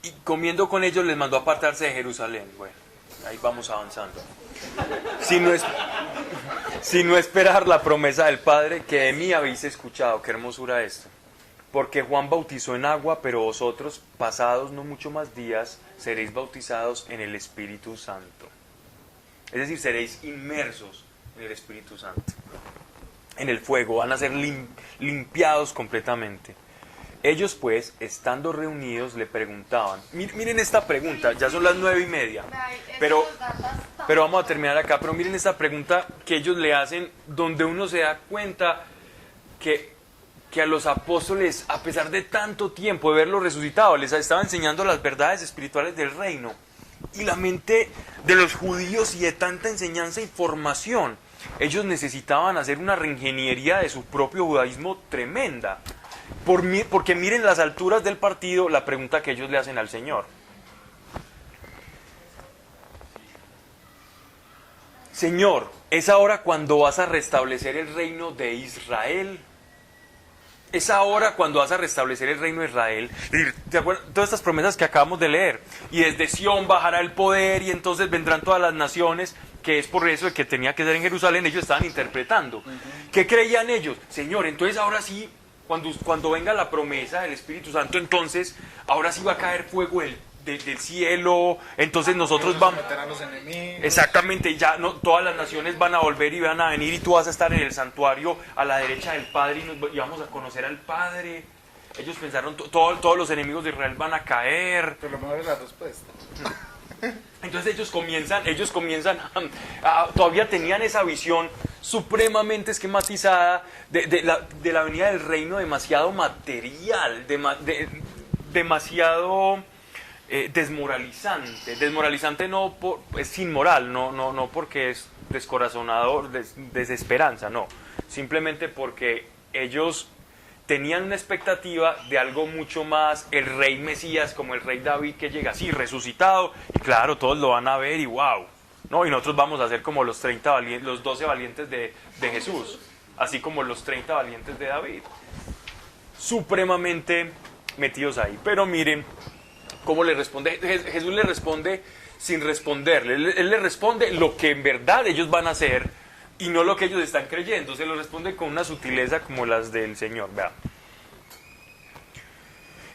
Speaker 1: Y comiendo con ellos les mandó apartarse de Jerusalén. Bueno, ahí vamos avanzando. Sino esperar la promesa del Padre que de mí habéis escuchado. Qué hermosura esto. Porque Juan bautizó en agua, pero vosotros, pasados no mucho más días, seréis bautizados en el Espíritu Santo. Es decir, seréis inmersos en el Espíritu Santo. En el fuego, van a ser limpiados completamente. Ellos pues, estando reunidos, le preguntaban. Miren esta pregunta, ya son las 9:30. Pero vamos a terminar acá. Pero miren esta pregunta que ellos le hacen, donde uno se da cuenta que a los apóstoles, a pesar de tanto tiempo de verlo resucitado, les estaba enseñando las verdades espirituales del reino. Y la mente de los judíos y de tanta enseñanza y formación, ellos necesitaban hacer una reingeniería de su propio judaísmo tremenda. Porque miren las alturas del partido, la pregunta que ellos le hacen al Señor. Señor, ¿es ahora cuando vas a restablecer el reino de Israel? Es ahora cuando vas a restablecer el reino de Israel. ¿Te acuerdas? Todas estas promesas que acabamos de leer. Y desde Sión bajará el poder y entonces vendrán todas las naciones, que es por eso de que tenía que ser en Jerusalén. Ellos estaban interpretando. ¿Qué creían ellos? Señor, entonces ahora sí, cuando venga la promesa del Espíritu Santo, entonces ahora sí va a caer fuego del cielo, entonces nosotros vamos
Speaker 3: a meter a los enemigos.
Speaker 1: Exactamente, ya no, todas las naciones van a volver y van a venir y tú vas a estar en el santuario a la derecha del Padre y vamos a conocer al Padre. Ellos pensaron, todos los enemigos de Israel van a caer.
Speaker 3: Pero lo mejor es la respuesta.
Speaker 1: Entonces ellos comienzan todavía tenían esa visión supremamente esquematizada de la venida del reino, demasiado material, demasiado desmoralizante no es inmoral, no porque es descorazonador, desesperanza, no, simplemente porque ellos tenían una expectativa de algo mucho más, el rey Mesías, como el rey David que llega así resucitado, y claro, todos lo van a ver y wow, ¿no? Y nosotros vamos a ser como los 12 valientes de Jesús, así como los 30 valientes de David, supremamente metidos ahí. Pero miren cómo le responde. Jesús le responde sin responderle. Él le responde lo que en verdad ellos van a hacer y no lo que ellos están creyendo. Se lo responde con una sutileza como las del Señor. Vean.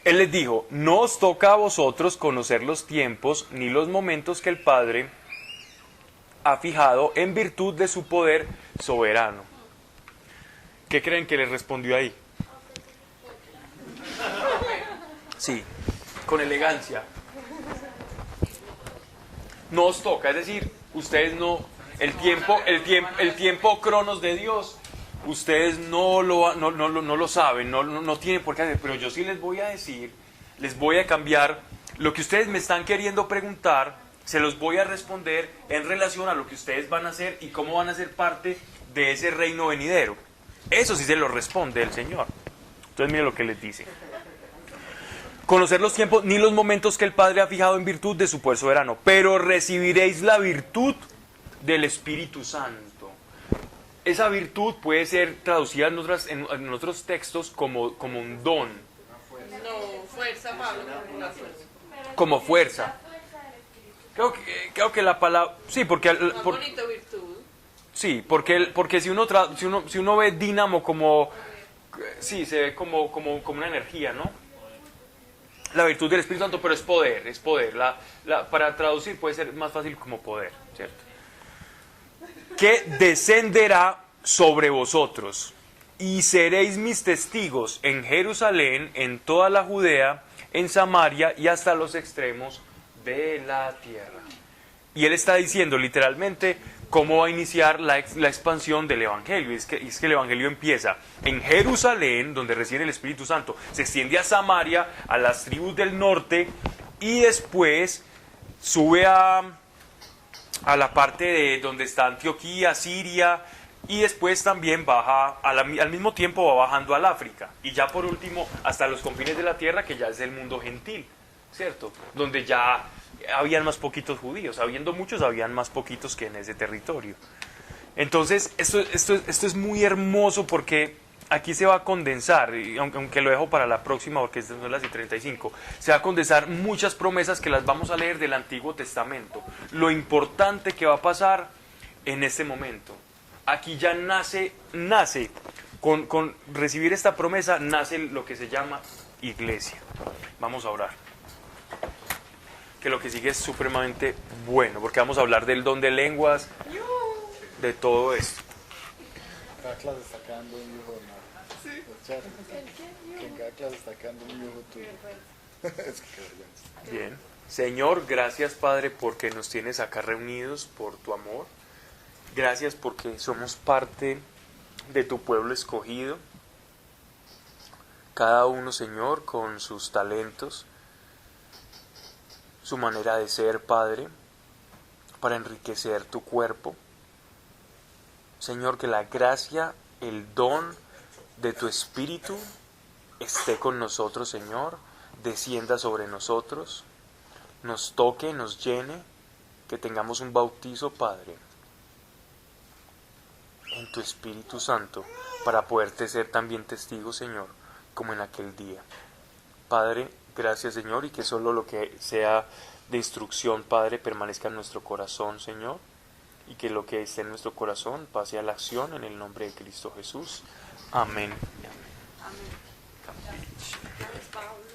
Speaker 1: Él les dijo: no os toca a vosotros conocer los tiempos ni los momentos que el Padre ha fijado en virtud de su poder soberano. ¿Qué creen que le respondió ahí? Sí, con elegancia. No os toca, es decir, ustedes no, el tiempo cronos de Dios, ustedes no lo saben, no tienen por qué hacer, pero yo sí les voy a decir, les voy a cambiar, lo que ustedes me están queriendo preguntar, se los voy a responder en relación a lo que ustedes van a hacer y cómo van a ser parte de ese reino venidero. Eso sí se lo responde el Señor. Entonces mire lo que les dice. Conocer los tiempos ni los momentos que el Padre ha fijado en virtud de su poder soberano, pero recibiréis la virtud del Espíritu Santo. Esa virtud puede ser traducida en otros textos como un don.
Speaker 2: No, fuerza, Pablo, como la fuerza.
Speaker 1: Como fuerza. Creo que la palabra... Sí, porque...
Speaker 2: Más bonito, virtud.
Speaker 1: Sí, porque si uno ve dínamo como... Sí, se ve como una energía, ¿no? La virtud del Espíritu Santo, pero es poder. Para traducir puede ser más fácil como poder, ¿cierto? Que descenderá sobre vosotros y seréis mis testigos en Jerusalén, en toda la Judea, en Samaria y hasta los extremos de la tierra. Y él está diciendo literalmente cómo va a iniciar la expansión del Evangelio. Es que el Evangelio empieza en Jerusalén, donde reside el Espíritu Santo, se extiende a Samaria, a las tribus del norte, y después sube a la parte de donde está Antioquía, Siria, y después también baja, al mismo tiempo va bajando al África, y ya por último hasta los confines de la tierra, que ya es el mundo gentil, ¿cierto? Donde ya habían más poquitos judíos, habiendo muchos, habían más poquitos que en ese territorio. Entonces, esto es muy hermoso porque aquí se va a condensar, y aunque lo dejo para la próxima porque son las 35, se va a condensar muchas promesas que las vamos a leer del Antiguo Testamento. Lo importante que va a pasar en este momento. Aquí ya nace con recibir esta promesa, nace lo que se llama iglesia. Vamos a orar. Que lo que sigue es supremamente bueno, porque vamos a hablar del don de lenguas, de todo esto.
Speaker 3: Cada clase está quedando un hijo de madre. Que en cada clase está quedando un hijo tuyo. Es que vergüenza.
Speaker 1: Bien. Señor, gracias Padre porque nos tienes acá reunidos por tu amor. Gracias porque somos parte de tu pueblo escogido. Cada uno, Señor, con sus talentos, su manera de ser, Padre, para enriquecer tu cuerpo. Señor, que la gracia, el don de tu Espíritu esté con nosotros, Señor, descienda sobre nosotros, nos toque, nos llene, que tengamos un bautizo, Padre, en tu Espíritu Santo, para poderte ser también testigo, Señor, como en aquel día. Padre, gracias, Señor, y que solo lo que sea de instrucción, Padre, permanezca en nuestro corazón, Señor, y que lo que esté en nuestro corazón pase a la acción en el nombre de Cristo Jesús. Amén.
Speaker 2: Amén. Gracias, Pablo.